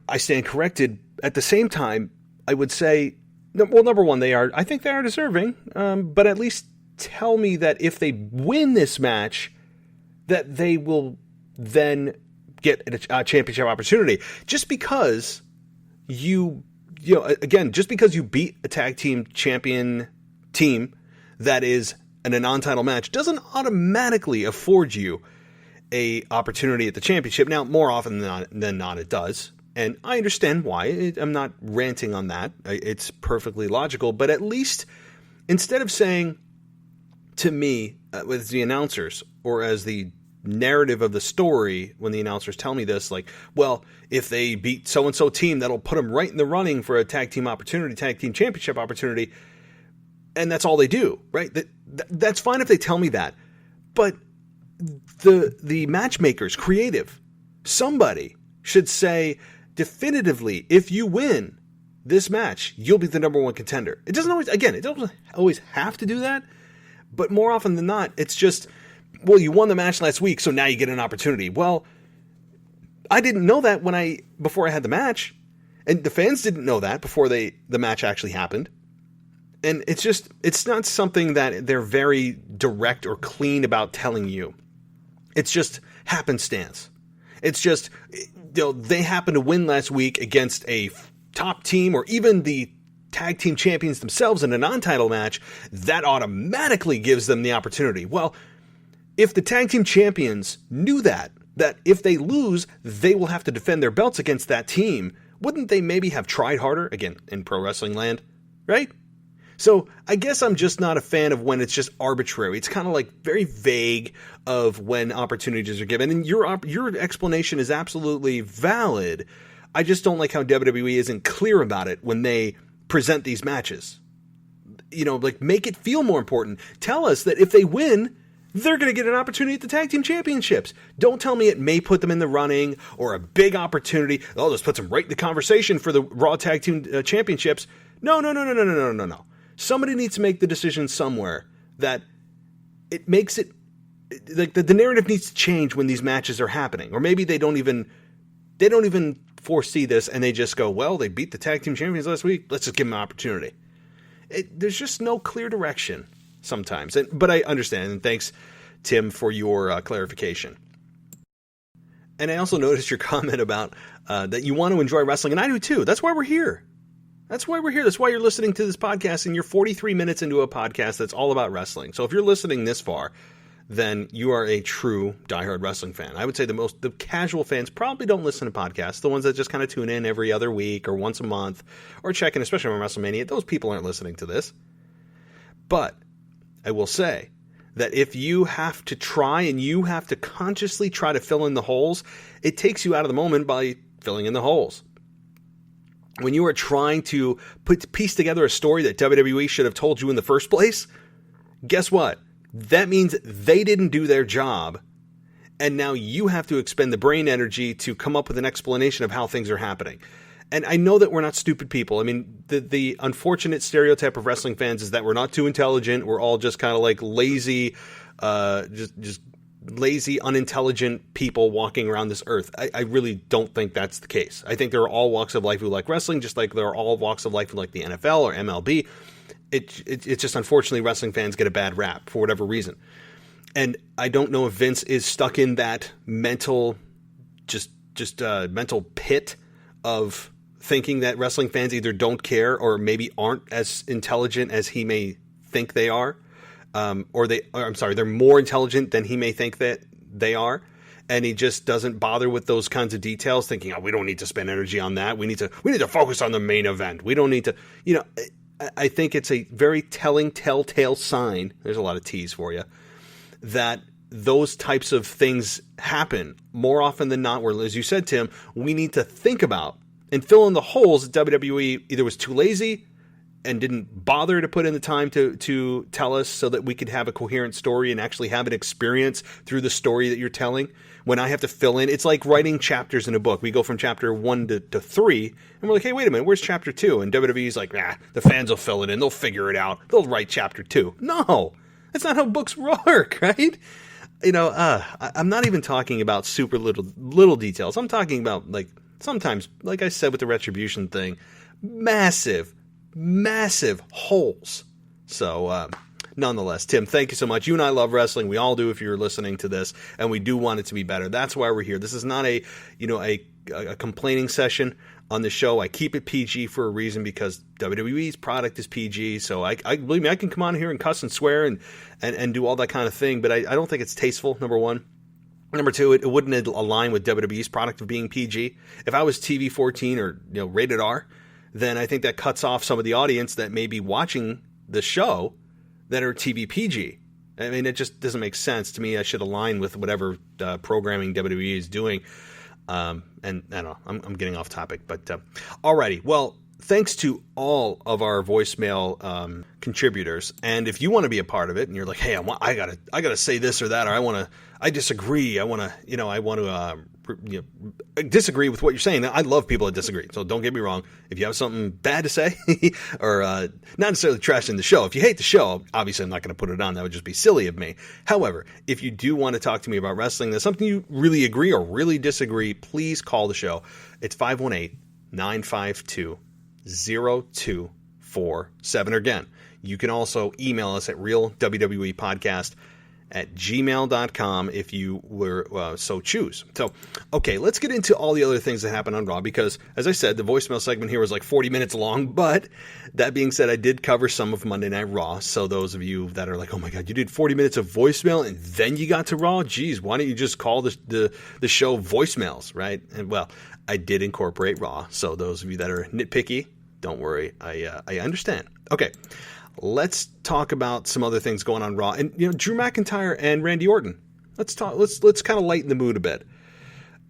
I stand corrected. At the same time, I would say, well, number one, I think they are deserving. But at least tell me that if they win this match, that they will then get a championship opportunity. Just because just because you beat a tag team champion team that is in a non-title match doesn't automatically afford you a opportunity at the championship. Now, more often than not, it does. And I understand why. I'm not ranting on that. It's perfectly logical. But at least, instead of saying to me, with the announcers, or as the narrative of the story, when the announcers tell me this, like, well, if they beat so-and-so team, that'll put them right in the running for a tag team championship opportunity. And that's all they do, right? That's fine if they tell me that. But the matchmakers, creative, somebody should say definitively, if you win this match, you'll be the number one contender. It doesn't always have to do that. But more often than not, it's just, well, you won the match last week, so now you get an opportunity. Well, I didn't know that before I had the match. And the fans didn't know that before the match actually happened. And it's not something that they're very direct or clean about telling you. It's just happenstance. It's just, they happen to win last week against a top team, or even the tag team champions themselves in a non-title match. That automatically gives them the opportunity. Well, if the tag team champions knew that if they lose, they will have to defend their belts against that team, wouldn't they maybe have tried harder? Again, in pro wrestling land, right? So I guess I'm just not a fan of when it's just arbitrary. It's kind of like very vague of when opportunities are given. And your explanation is absolutely valid. I just don't like how WWE isn't clear about it when they present these matches. Make it feel more important. Tell us that if they win, they're going to get an opportunity at the tag team championships. Don't tell me it may put them in the running or a big opportunity. Oh, this puts them right in the conversation for the Raw Tag Team Championships. No. Somebody needs to make the decision somewhere that it makes it like the narrative needs to change when these matches are happening. Or maybe they don't even foresee this and they just go, well, they beat the tag team champions last week, let's just give them an opportunity. There's just no clear direction sometimes. But I understand, and thanks, Tim, for your clarification. And I also noticed your comment about that you want to enjoy wrestling, and I do too. That's why we're here. That's why you're listening to this podcast, and you're 43 minutes into a podcast that's all about wrestling. So if you're listening this far, then you are a true diehard wrestling fan. I would say the casual fans probably don't listen to podcasts. The ones that just kind of tune in every other week or once a month or check in, especially on WrestleMania, those people aren't listening to this. But I will say that if you have to try and you have to consciously try to fill in the holes, it takes you out of the moment by filling in the holes. When you are trying to piece together a story that WWE should have told you in the first place, guess what? That means they didn't do their job, and now you have to expend the brain energy to come up with an explanation of how things are happening. And I know that we're not stupid people. I mean, the unfortunate stereotype of wrestling fans is that we're not too intelligent. We're all just kind of like lazy, just lazy, unintelligent people walking around this earth. I really don't think that's the case. I think there are all walks of life who like wrestling, just like there are all walks of life who like the NFL or MLB. It's just, unfortunately, wrestling fans get a bad rap for whatever reason. And I don't know if Vince is stuck in that mental pit of thinking that wrestling fans either don't care or maybe aren't as intelligent as he may think they are. They're more intelligent than he may think that they are. And he just doesn't bother with those kinds of details, thinking, oh, we don't need to spend energy on that. We need to focus on the main event. We don't need to, I think it's a very telltale sign. There's a lot of T's for you, that those types of things happen more often than not, where, as you said, Tim, we need to think about and fill in the holes that WWE either was too lazy, and didn't bother to put in the time to tell us so that we could have a coherent story and actually have an experience through the story that you're telling. When I have to fill in, it's like writing chapters in a book. We go from chapter 1 to 3, and we're like, hey, wait a minute, where's chapter 2? And WWE's like, the fans will fill it in. They'll figure it out. They'll write chapter 2. No, that's not how books work, right? I'm not even talking about super little details. I'm talking about, like, sometimes, like I said with the Retribution thing, massive holes. So, nonetheless, Tim, thank you so much. You and I love wrestling. We all do if you're listening to this, and we do want it to be better. That's why we're here. This is not a complaining session on the show. I keep it PG for a reason because WWE's product is PG. So I believe me, I can come on here and cuss and swear and do all that kind of thing, but I don't think it's tasteful, number one. Number two, it wouldn't align with WWE's product of being PG. If I was TV 14 or rated R, then I think that cuts off some of the audience that may be watching the show that are TV PG. I mean, it just doesn't make sense to me. I should align with whatever programming WWE is doing. And I don't know, I'm getting off topic, but alrighty. Well, thanks to all of our voicemail contributors. And if you want to be a part of it, and you're like, hey, I gotta say this or that, or I disagree. I disagree with what you're saying. I love people that disagree. So don't get me wrong. If you have something bad to say, or not necessarily trashing the show. If you hate the show, obviously I'm not going to put it on. That would just be silly of me. However, if you do want to talk to me about wrestling, there's something you really agree or really disagree, please call the show. It's 518-952-0247. Again, you can also email us at realwwepodcast@gmail.com if you were so choose. So, okay, let's get into all the other things that happened on Raw because, as I said, the voicemail segment here was like 40 minutes long, but that being said, I did cover some of Monday Night Raw, so those of you that are like, oh my god, you did 40 minutes of voicemail and then you got to Raw? Geez, why don't you just call the show voicemails, right? And well, I did incorporate Raw, so those of you that are nitpicky, don't worry, I understand. Okay. Let's talk about some other things going on Raw. And, Drew McIntyre and Randy Orton. Let's kind of lighten the mood a bit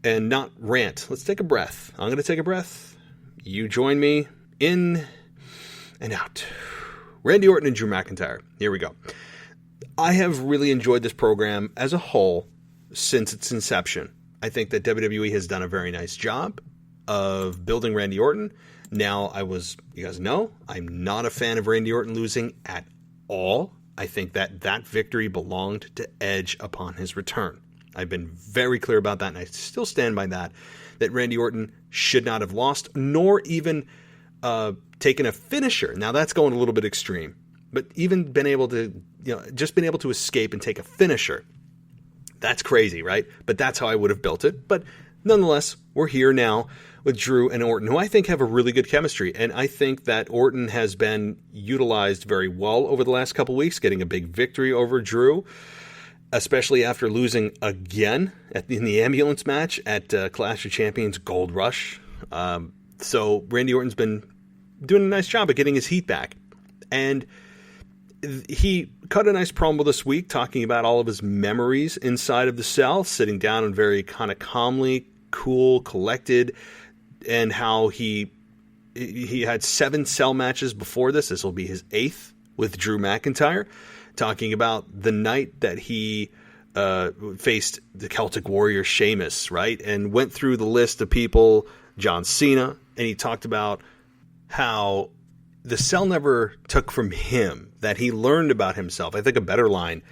and not rant. Let's take a breath. I'm going to take a breath. You join me in and out. Randy Orton and Drew McIntyre. Here we go. I have really enjoyed this program as a whole since its inception. I think that WWE has done a very nice job of building Randy Orton. Now, you guys know, I'm not a fan of Randy Orton losing at all. I think that victory belonged to Edge upon his return. I've been very clear about that, and I still stand by that Randy Orton should not have lost, nor even taken a finisher. Now, that's going a little bit extreme, but even been able to, just been able to escape and take a finisher. That's crazy, right? But that's how I would have built it. But nonetheless, we're here now with Drew and Orton, who I think have a really good chemistry. And I think that Orton has been utilized very well over the last couple weeks, getting a big victory over Drew, especially after losing again in the ambulance match at Clash of Champions Gold Rush. So Randy Orton's been doing a nice job of getting his heat back. And he cut a nice promo this week talking about all of his memories inside of the cell, sitting down and very kind of calmly, cool, collected, and how he had 7 cell matches before this. This will be his 8th with Drew McIntyre, talking about the night that he faced the Celtic Warrior Sheamus, right? And went through the list of people, John Cena, and he talked about how the cell never took from him, that he learned about himself. I think a better line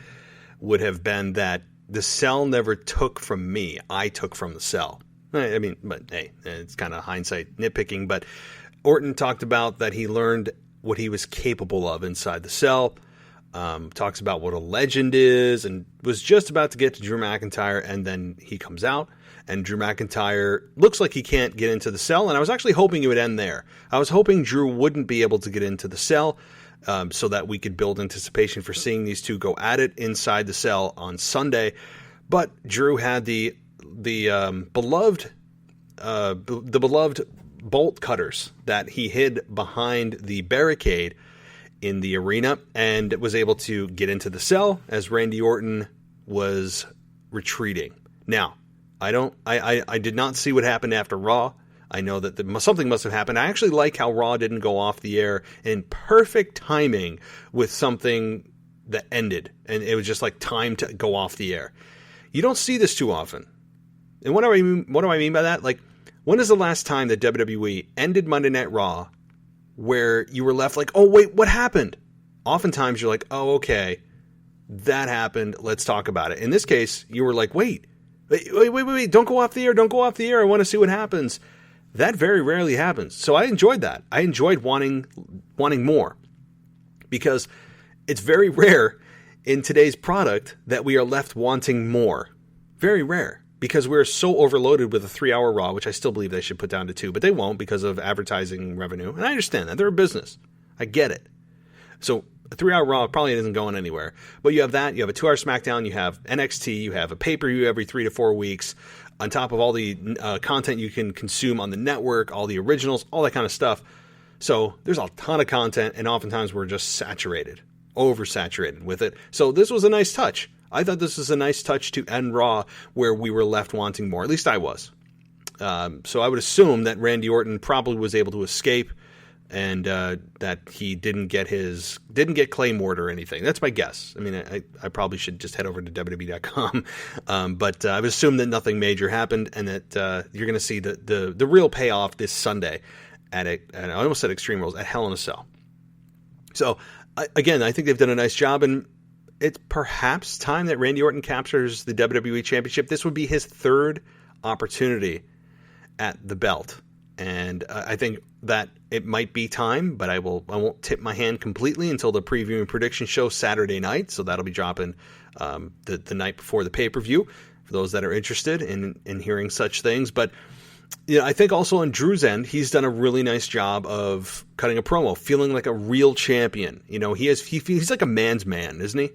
would have been that the cell never took from me, I took from the cell. I mean, but hey, it's kind of hindsight nitpicking, but Orton talked about that he learned what he was capable of inside the cell, talks about what a legend is, and was just about to get to Drew McIntyre, and then he comes out, and Drew McIntyre looks like he can't get into the cell, and I was actually hoping it would end there. I was hoping Drew wouldn't be able to get into the cell, so that we could build anticipation for seeing these two go at it inside the cell on Sunday, but Drew had the beloved bolt cutters that he hid behind the barricade in the arena and was able to get into the cell as Randy Orton was retreating. Now, I did not see what happened after Raw. I know that something must have happened. I actually like how Raw didn't go off the air in perfect timing with something that ended, and it was just like time to go off the air. You don't see this too often. And what do I mean by that? Like, when is the last time that WWE ended Monday Night Raw where you were left like, oh, wait, what happened? Oftentimes you're like, oh, okay, that happened. Let's talk about it. In this case, you were like, wait, don't go off the air. Don't go off the air. I want to see what happens. That very rarely happens. So I enjoyed that. I enjoyed wanting more, because it's very rare in today's product that we are left wanting more. Very rare, because we're so overloaded with a 3-hour Raw, which I still believe they should put down to 2, but they won't because of advertising revenue. And I understand that. They're a business. I get it. So a 3-hour Raw probably isn't going anywhere. But you have that. You have a 2-hour SmackDown. You have NXT. You have a pay-per-view every 3 to 4 weeks, on top of all the content you can consume on the network, all the originals, all that kind of stuff. So there's a ton of content, and oftentimes we're just saturated, oversaturated with it. So this was a nice touch. I thought this was a nice touch to end Raw where we were left wanting more. At least I was. So I would assume that Randy Orton probably was able to escape, and that he didn't get Claymore or anything. That's my guess. I mean, I probably should just head over to WWE.com. But I would assume that nothing major happened, and that you're going to see the real payoff this Sunday at I almost said Extreme Rules, at Hell in a Cell. So again, I think they've done a nice job, and it's perhaps time that Randy Orton captures the WWE Championship. This would be his third opportunity at the belt. And I think that it might be time, but I won't tip my hand completely until the preview and prediction show Saturday night. So that'll be dropping the night before the pay-per-view for those that are interested in hearing such things. But I think also on Drew's end, he's done a really nice job of cutting a promo, feeling like a real champion. He's like a man's man, isn't he?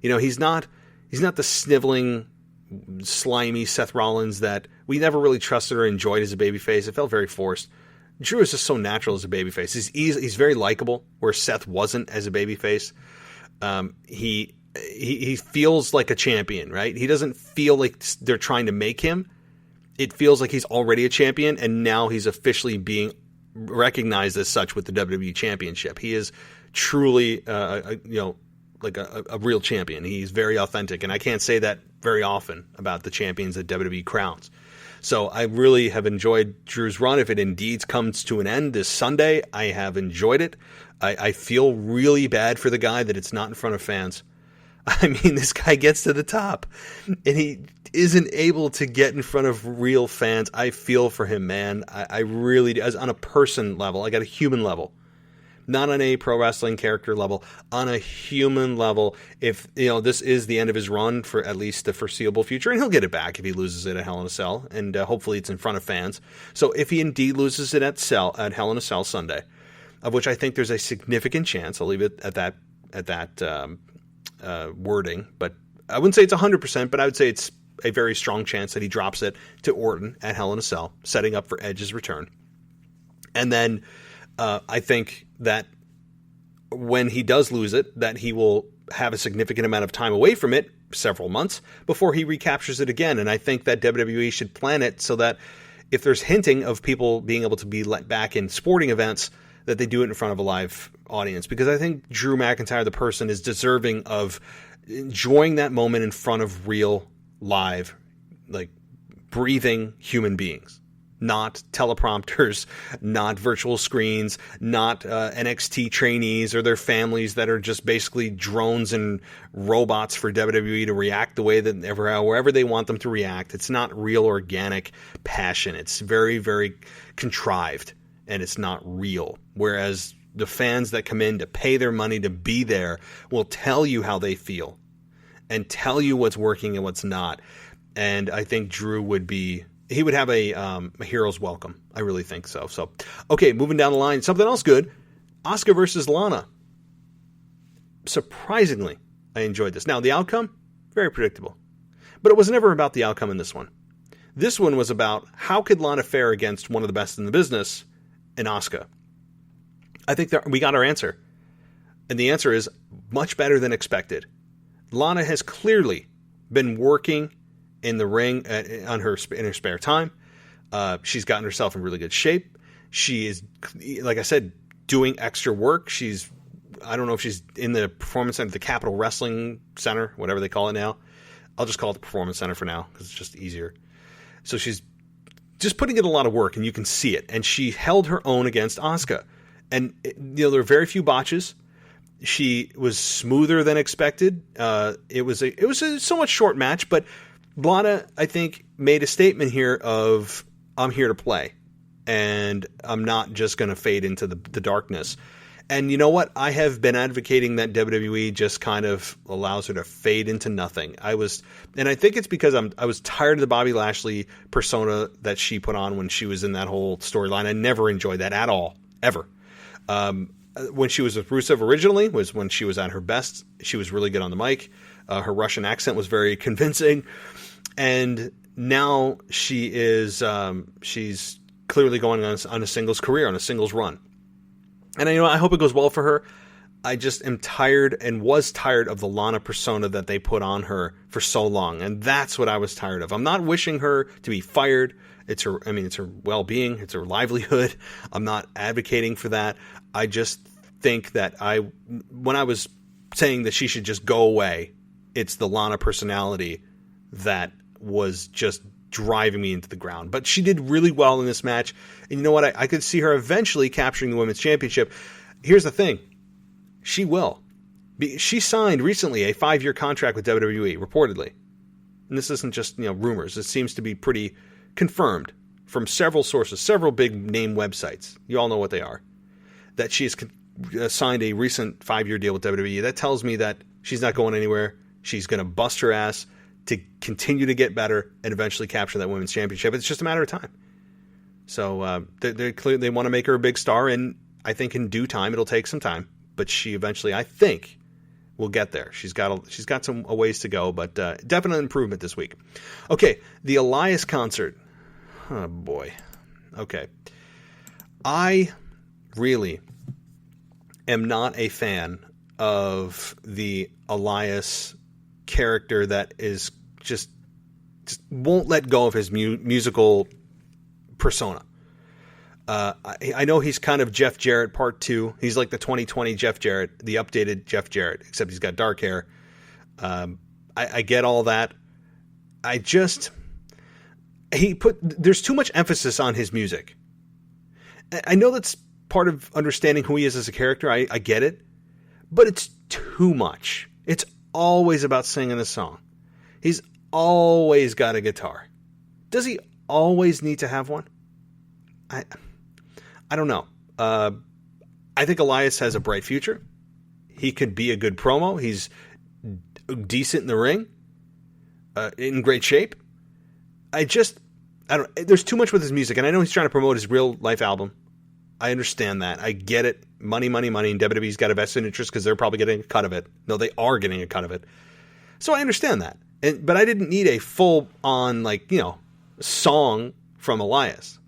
He's not the sniveling, slimy Seth Rollins that we never really trusted or enjoyed as a babyface. It felt very forced. Drew is just so natural as a babyface. He's very likable, where Seth wasn't as a babyface. He feels like a champion, right? He doesn't feel like they're trying to make him. It feels like he's already a champion, and now he's officially being recognized as such with the WWE Championship. He is truly, like a real champion. He's very authentic, and I can't say that very often about the champions that WWE crowns. So I really have enjoyed Drew's run. If it indeed comes to an end this Sunday, I have enjoyed it. I feel really bad for the guy that it's not in front of fans. I mean, this guy gets to the top, and he isn't able to get in front of real fans. I feel for him, man. I really do. As on a person level, like at a human level. Not on a pro wrestling character level, on a human level. If this is the end of his run for at least the foreseeable future, and he'll get it back if he loses it at Hell in a Cell, and hopefully it's in front of fans. So if he indeed loses it at Hell in a Cell Sunday, of which I think there's a significant chance, I'll leave it at that wording, but I wouldn't say it's 100%, but I would say it's a very strong chance that he drops it to Orton at Hell in a Cell, setting up for Edge's return, and then. I think that when he does lose it, that he will have a significant amount of time away from it, several months, before he recaptures it again. And I think that WWE should plan it so that if there's hinting of people being able to be let back in sporting events, that they do it in front of a live audience. Because I think Drew McIntyre, the person, is deserving of enjoying that moment in front of real, live, like, breathing human beings. Not teleprompters, not virtual screens, not NXT trainees or their families that are just basically drones and robots for WWE to react the way that wherever they want them to react. It's not real organic passion. It's very, very contrived, and it's not real. Whereas the fans that come in to pay their money to be there will tell you how they feel and tell you what's working and what's not. And I think Drew would have a hero's welcome. I really think so. So, okay, moving down the line. Something else good. Asuka versus Lana. Surprisingly, I enjoyed this. Now, the outcome, very predictable. But it was never about the outcome in this one. This one was about how could Lana fare against one of the best in the business in Asuka. I think that we got our answer. And the answer is much better than expected. Lana has clearly been working in the ring in her spare time. She's gotten herself in really good shape. She is, like I said, doing extra work. I don't know if she's in the Performance Center, the Capitol Wrestling Center, whatever they call it now. I'll just call it the Performance Center for now because it's just easier. So she's just putting in a lot of work, and you can see it. And she held her own against Asuka. And, there were very few botches. She was smoother than expected. It was a somewhat short match, but Lana, I think, made a statement here of, I'm here to play, and I'm not just going to fade into the darkness. And you know what? I have been advocating that WWE just kind of allows her to fade into nothing. And I think it's because I was tired of the Bobby Lashley persona that she put on when she was in that whole storyline. I never enjoyed that at all, ever. When she was with Rusev originally was when she was at her best. She was really good on the mic. Her Russian accent was very convincing. And now she is, she's clearly going on a singles career, on a singles run. And I hope it goes well for her. I just am tired and was tired of the Lana persona that they put on her for so long. And that's what I was tired of. I'm not wishing her to be fired. It's her well-being. It's her livelihood. I'm not advocating for that. I just think that when I was saying that she should just go away, it's the Lana personality that was just driving me into the ground. But she did really well in this match. And you know what? I could see her eventually capturing the Women's Championship. Here's the thing. She will. She signed recently a 5-year contract with WWE, reportedly. And this isn't just, rumors. It seems to be pretty confirmed from several sources, several big name websites. You all know what they are. That she has signed a recent 5-year deal with WWE. That tells me that she's not going anywhere. She's going to bust her ass to continue to get better and eventually capture that Women's Championship. It's just a matter of time. So they're clear, they want to make her a big star, and I think in due time it'll take some time, but she eventually, I think, will get there. She's got some ways to go, but definite improvement this week. Okay, the Elias concert. Oh boy. Okay, I really am not a fan of the Elias character that is just won't let go of his musical persona. I know he's kind of Jeff Jarrett part 2. He's like the 2020 Jeff Jarrett, the updated Jeff Jarrett, except he's got dark hair. I get all that. There's too much emphasis on his music. I know that's part of understanding who he is as a character. I get it, but it's too much. It's always about singing a song. He's always got a guitar. Does he always need to have one? I don't know. I think Elias has a bright future. He could be a good promo. He's decent in the ring, in great shape. There's too much with his music, and I know he's trying to promote his real life album. I understand that. I get it. Money, money, money. And WWE's got a vested interest because they're probably getting a cut of it. No, they are getting a cut of it. So I understand that. But I didn't need a full-on, song from Elias.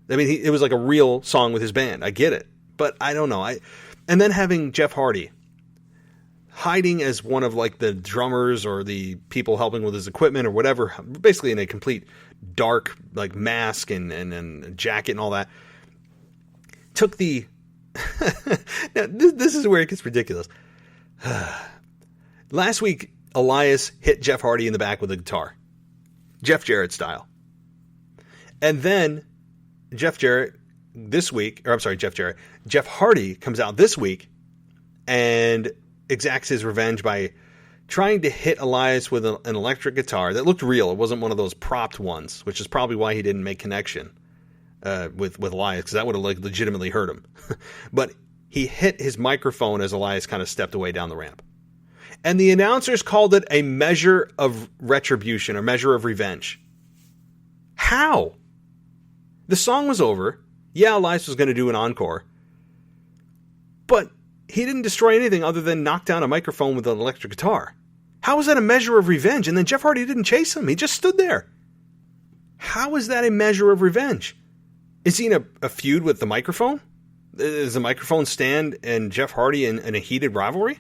I mean, it was like a real song with his band. I get it. But I don't know. And then having Jeff Hardy hiding as one of, the drummers or the people helping with his equipment or whatever, basically in a complete dark, mask and jacket and all that, took the... Now, this is where it gets ridiculous. Last week, Elias hit Jeff Hardy in the back with a guitar. Jeff Jarrett style. And then Jeff Hardy comes out this week and exacts his revenge by trying to hit Elias with an electric guitar that looked real. It wasn't one of those propped ones, which is probably why he didn't make connection with Elias, because that would have legitimately hurt him. But he hit his microphone as Elias kind of stepped away down the ramp. And the announcers called it a measure of retribution, or measure of revenge. How? The song was over. Yeah, Elias was going to do an encore. But he didn't destroy anything other than knock down a microphone with an electric guitar. How is that a measure of revenge? And then Jeff Hardy didn't chase him. He just stood there. How is that a measure of revenge? Is he in a feud with the microphone? Is the microphone stand and Jeff Hardy in a heated rivalry?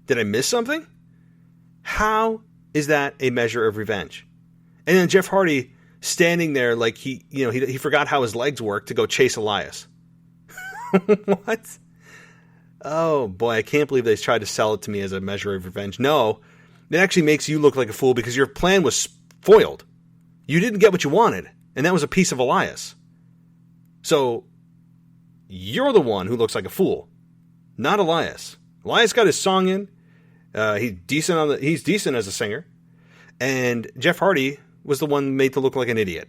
Did I miss something? How is that a measure of revenge? And then Jeff Hardy standing there like he forgot how his legs work to go chase Elias. What? Oh boy, I can't believe they tried to sell it to me as a measure of revenge. No, it actually makes you look like a fool because your plan was foiled. You didn't get what you wanted, and that was a piece of Elias. So you're the one who looks like a fool, not Elias. Elias got his song in. He's decent as a singer, and Jeff Hardy was the one made to look like an idiot,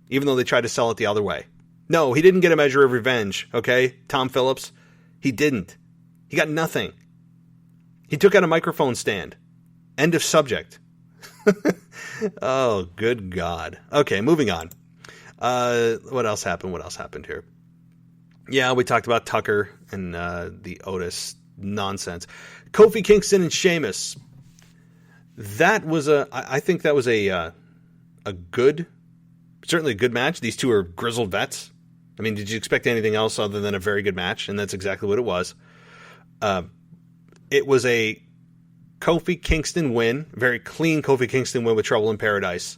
even though they tried to sell it the other way. No, he didn't get a measure of revenge. Okay, Tom Phillips, he didn't. He got nothing. He took out a microphone stand. End of subject. Oh, good God. Okay, moving on. What else happened here? Yeah, we talked about Tucker and the Otis nonsense. Kofi Kingston and Sheamus. I think that was a good, certainly a good match. These two are grizzled vets. I mean, did you expect anything else other than a very good match? And that's exactly what it was. It was a Kofi Kingston win, very clean Kofi Kingston win with Trouble in Paradise.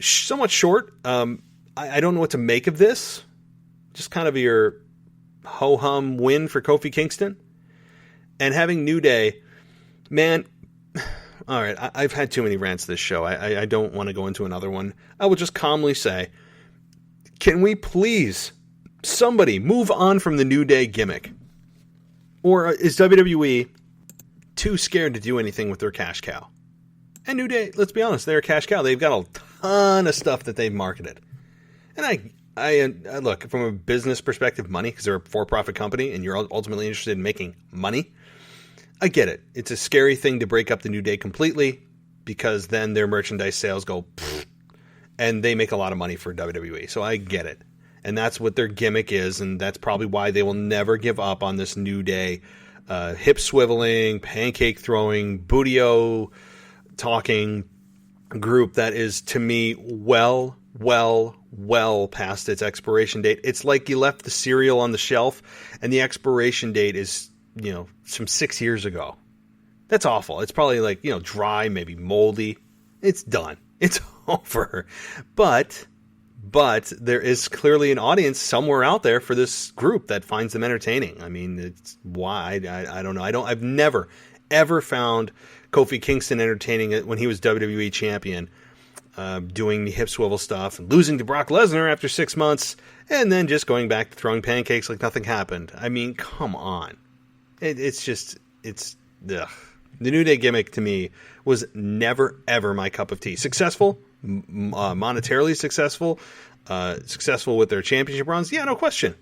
Somewhat short. I don't know what to make of this. Just kind of your ho-hum win for Kofi Kingston. And having New Day, man, all right, I've had too many rants this show. I don't want to go into another one. I will just calmly say, can we please, somebody, move on from the New Day gimmick? Or is WWE too scared to do anything with their cash cow? And New Day, let's be honest, they're a cash cow. They've got a ton of stuff that they've marketed. And I look, from a business perspective, money, because they're a for-profit company and you're ultimately interested in making money, I get it. It's a scary thing to break up the New Day completely because then their merchandise sales go pfft, and they make a lot of money for WWE. So I get it. And that's what their gimmick is, and that's probably why they will never give up on this New Day hip swiveling, pancake throwing, bootio talking group that is, to me, well past its expiration date. It's like you left the cereal on the shelf, and the expiration date is, from 6 years ago. That's awful. It's probably like, dry, maybe moldy. It's done. It's over. But there is clearly an audience somewhere out there for this group that finds them entertaining. I mean, it's why I don't know. I've never ever found Kofi Kingston entertaining when he was WWE champion, doing the hip swivel stuff and losing to Brock Lesnar after 6 months and then just going back to throwing pancakes like nothing happened. I mean, come on. It's ugh. The New Day gimmick to me was never ever my cup of tea. Successful, monetarily successful, successful with their championship runs. Yeah, no question.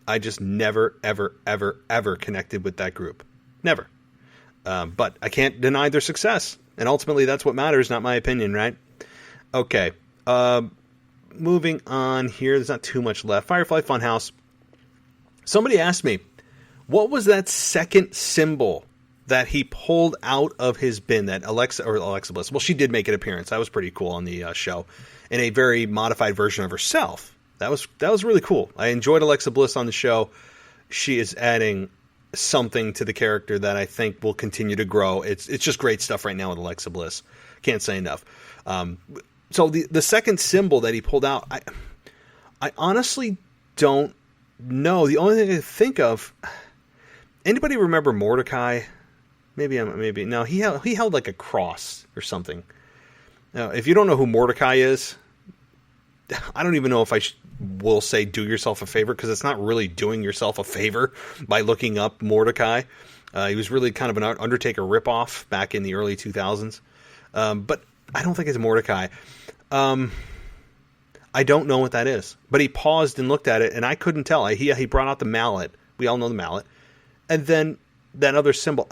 I just never, ever connected with that group. Never. But I can't deny their success. And ultimately, that's what matters, not my opinion, right? Okay. Moving on here. There's not too much left. Firefly Funhouse. Somebody asked me, what was that second symbol that he pulled out of his bin, that Alexa Bliss? Well, she did make an appearance. That was pretty cool on the show, in a very modified version of herself. That was really cool. I enjoyed Alexa Bliss on the show. She is adding something to the character that I think will continue to grow. It's just great stuff right now with Alexa Bliss. Can't say enough. So the second symbol that he pulled out, I honestly don't know. The only thing I can think of, anybody remember Mordecai? Maybe no. He held like a cross or something. Now, if you don't know who Mordecai is, I don't even know if I will say do yourself a favor, because it's not really doing yourself a favor by looking up Mordecai. He was really kind of an Undertaker ripoff back in the early 2000s. But I don't think it's Mordecai. I don't know what that is. But he paused and looked at it, and I couldn't tell. He brought out the mallet. We all know the mallet. And then that other symbol.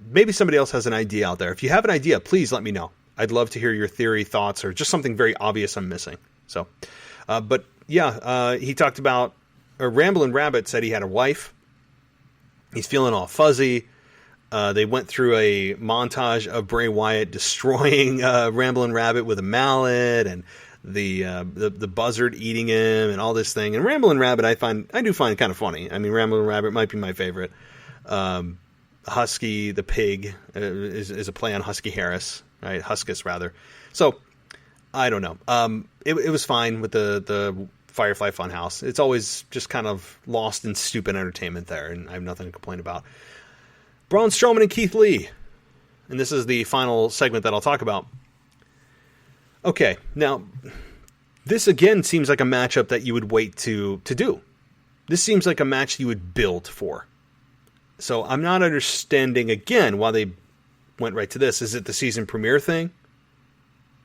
Maybe somebody else has an idea out there. If you have an idea, please let me know. I'd love to hear your theory, thoughts, or just something very obvious I'm missing. So, but yeah, he talked about, Ramblin' Rabbit said he had a wife. He's feeling all fuzzy. They went through a montage of Bray Wyatt destroying Ramblin' Rabbit with a mallet, and the buzzard eating him, and all this thing. And Ramblin' Rabbit, I do find kind of funny. I mean, Ramblin' Rabbit might be my favorite. Husky the pig is a play on Husky Harris, right? Huskus rather. So I don't know. It was fine with the Firefly Funhouse. It's always just kind of lost in stupid entertainment there, and I have nothing to complain about. Braun Strowman and Keith Lee. And this is the final segment that I'll talk about. Okay, now, this again seems like a matchup that you would wait to do. This seems like a match you would build for. So I'm not understanding, again, why they went right to this. Is it the season premiere thing?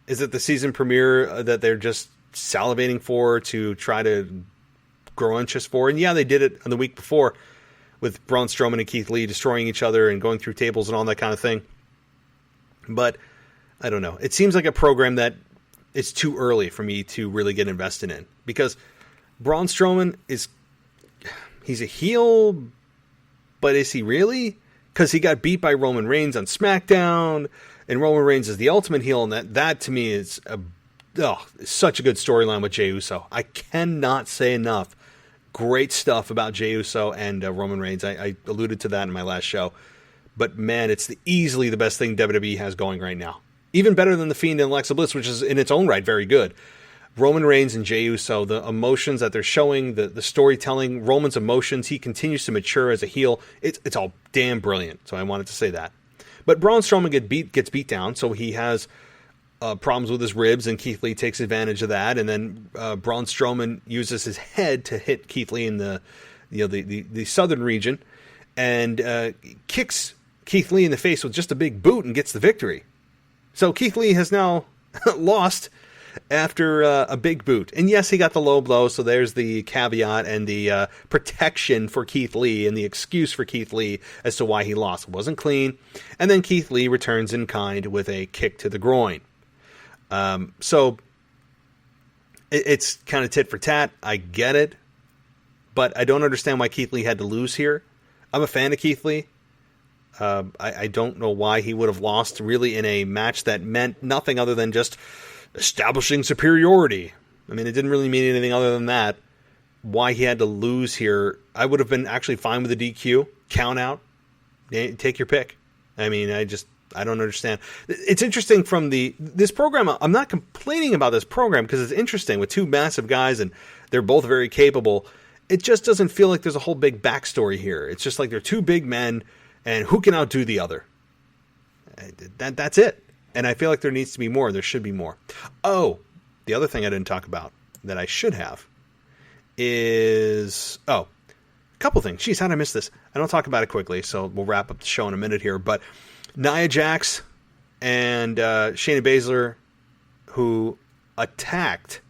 Is it the season premiere that they're just salivating for to try to grow interest for? And yeah, they did it on the week before with Braun Strowman and Keith Lee destroying each other and going through tables and all that kind of thing. But I don't know. It seems like a program that it's too early for me to really get invested in. Because Braun Strowman he's a heel, but is he really? Because he got beat by Roman Reigns on SmackDown, and Roman Reigns is the ultimate heel, and that to me is such a good storyline with Jey Uso. I cannot say enough great stuff about Jey Uso and Roman Reigns. I alluded to that in my last show. But man, it's easily the best thing WWE has going right now. Even better than The Fiend and Alexa Bliss, which is in its own right very good. Roman Reigns and Jey Uso, the emotions that they're showing, the storytelling, Roman's emotions, he continues to mature as a heel. It's all damn brilliant. So I wanted to say that. But Braun Strowman gets beat down, so he has problems with his ribs, and Keith Lee takes advantage of that. And then Braun Strowman uses his head to hit Keith Lee in the southern region, and kicks Keith Lee in the face with just a big boot and gets the victory. So Keith Lee has now lost after a big boot. And yes, he got the low blow, so there's the caveat and the protection for Keith Lee and the excuse for Keith Lee as to why he lost. It wasn't clean. And then Keith Lee returns in kind with a kick to the groin. So it's kind of tit for tat. I get it. But I don't understand why Keith Lee had to lose here. I'm a fan of Keith Lee. I don't know why he would have lost really in a match that meant nothing other than just establishing superiority. I mean, it didn't really mean anything other than that. Why he had to lose here, I would have been actually fine with the DQ, count out, take your pick. I mean, I don't understand. It's interesting from this program. I'm not complaining about this program because it's interesting with two massive guys and they're both very capable. It just doesn't feel like there's a whole big backstory here. It's just like they're two big men and who can outdo the other? That's it. And I feel like there needs to be more. There should be more. Oh, the other thing I didn't talk about that I should have is... a couple things. Jeez, how did I miss this? I don't talk about it quickly, so we'll wrap up the show in a minute here. But Nia Jax and Shayna Baszler, who attacked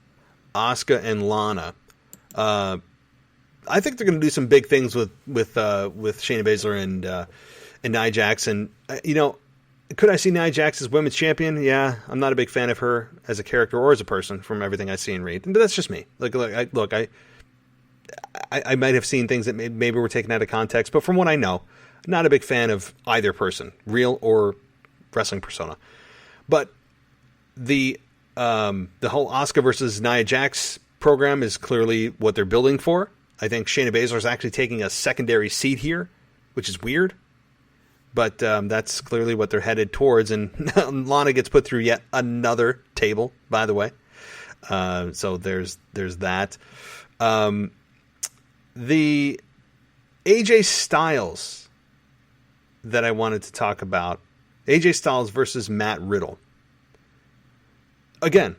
Asuka and Lana. I think they're going to do some big things with Shayna Baszler and Nia Jax. And, could I see Nia Jax as women's champion? Yeah, I'm not a big fan of her as a character or as a person from everything I see and read. But that's just me. I might have seen things that maybe were taken out of context, but from what I know, not a big fan of either person, real or wrestling persona. But the whole Asuka versus Nia Jax program is clearly what they're building for. I think Shayna Baszler is actually taking a secondary seat here, which is weird. But that's clearly what they're headed towards. And Lana gets put through yet another table, by the way. So there's that. The AJ Styles that I wanted to talk about. AJ Styles versus Matt Riddle. Again,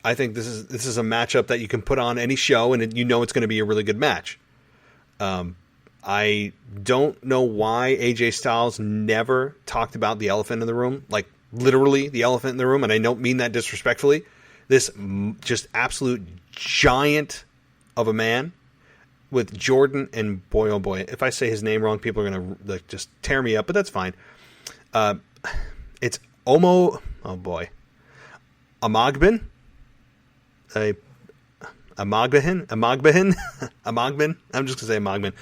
I think this is a matchup that you can put on any show, and it's going to be a really good match. I don't know why AJ Styles never talked about the elephant in the room, like literally the elephant in the room, and I don't mean that disrespectfully. This just absolute giant of a man with Jordan, and boy, oh boy, if I say his name wrong, people are going to just tear me up, but that's fine. It's Omo, oh boy, Amagbin? Amagbahin? Amagban? I'm just going to say Amagban.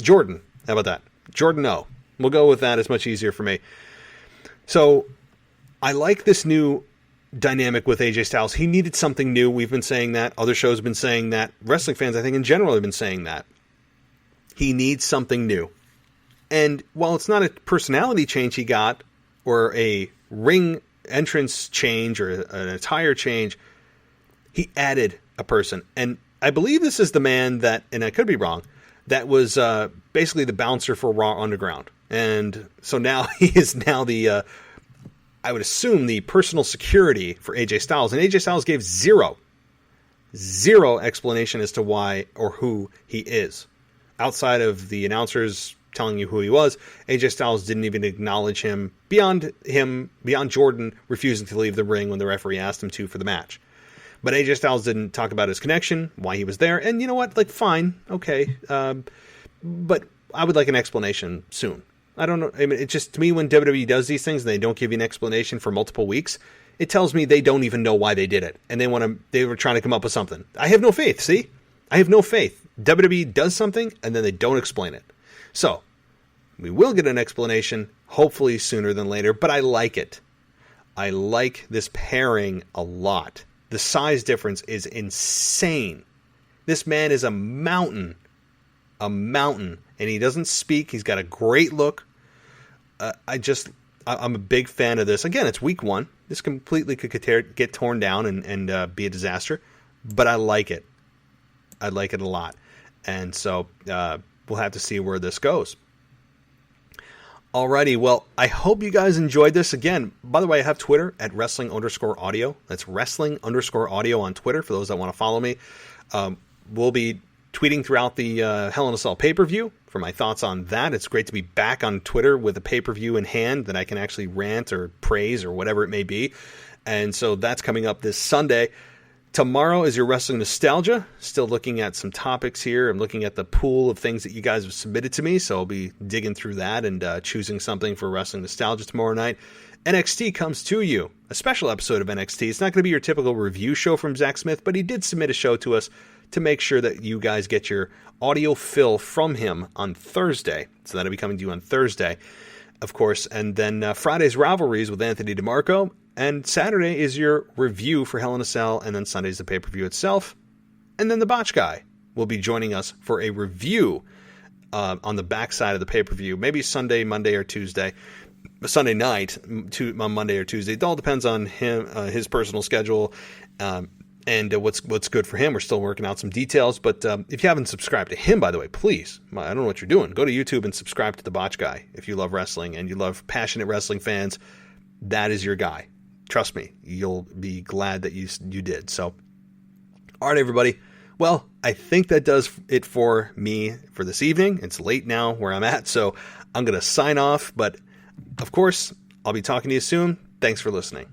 Jordan. How about that? Jordan O. We'll go with that. It's much easier for me. So, I like this new dynamic with AJ Styles. He needed something new. We've been saying that. Other shows have been saying that. Wrestling fans, I think, in general have been saying that. He needs something new. And while it's not a personality change he got, or a ring entrance change or an attire change, he added a person. And I believe this is the man that, and I could be wrong, that was basically the bouncer for Raw Underground. And so now he is now the, I would assume, the personal security for AJ Styles. And AJ Styles gave zero explanation as to why or who he is. Outside of the announcers telling you who he was, AJ Styles didn't even acknowledge him beyond Jordan refusing to leave the ring when the referee asked him to for the match. But AJ Styles didn't talk about his connection, why he was there, and you know what? Like, fine, okay. But I would like an explanation soon. I don't know. I mean, it just, to me, when WWE does these things and they don't give you an explanation for multiple weeks, it tells me they don't even know why they did it, and they were trying to come up with something. I have no faith. See, I have no faith. WWE does something and then they don't explain it. So we will get an explanation, hopefully sooner than later. But I like it. I like this pairing a lot. The size difference is insane. This man is a mountain, and he doesn't speak. He's got a great look. I'm a big fan of this. Again, it's week 1. This completely could get torn down and be a disaster, but I like it. I like it a lot. And so we'll have to see where this goes. Alrighty, well, I hope you guys enjoyed this. Again, by the way, I have Twitter at wrestling_audio. That's wrestling_audio on Twitter for those that want to follow me. We'll be tweeting throughout the Hell in a Cell pay-per-view for my thoughts on that. It's great to be back on Twitter with a pay-per-view in hand that I can actually rant or praise or whatever it may be. And so that's coming up this Sunday. Tomorrow is your Wrestling Nostalgia. Still looking at some topics here. I'm looking at the pool of things that you guys have submitted to me, so I'll be digging through that and choosing something for Wrestling Nostalgia tomorrow night. NXT comes to you. A special episode of NXT. It's not going to be your typical review show from Zach Smith, but he did submit a show to us to make sure that you guys get your audio fill from him on Thursday. So that'll be coming to you on Thursday, of course. And then Friday's Rivalries with Anthony DeMarco. And Saturday is your review for Hell in a Cell, and then Sunday's the pay-per-view itself. And then the Botch Guy will be joining us for a review on the backside of the pay-per-view, maybe Sunday, Monday, or Tuesday. Sunday night, on Monday or Tuesday. It all depends on him, his personal schedule, and what's good for him. We're still working out some details, but if you haven't subscribed to him, by the way, please, I don't know what you're doing. Go to YouTube and subscribe to the Botch Guy if you love wrestling and you love passionate wrestling fans. That is your guy. Trust me, you'll be glad that you did. So, all right, everybody. Well, I think that does it for me for this evening. It's late now where I'm at, so I'm going to sign off. But, of course, I'll be talking to you soon. Thanks for listening.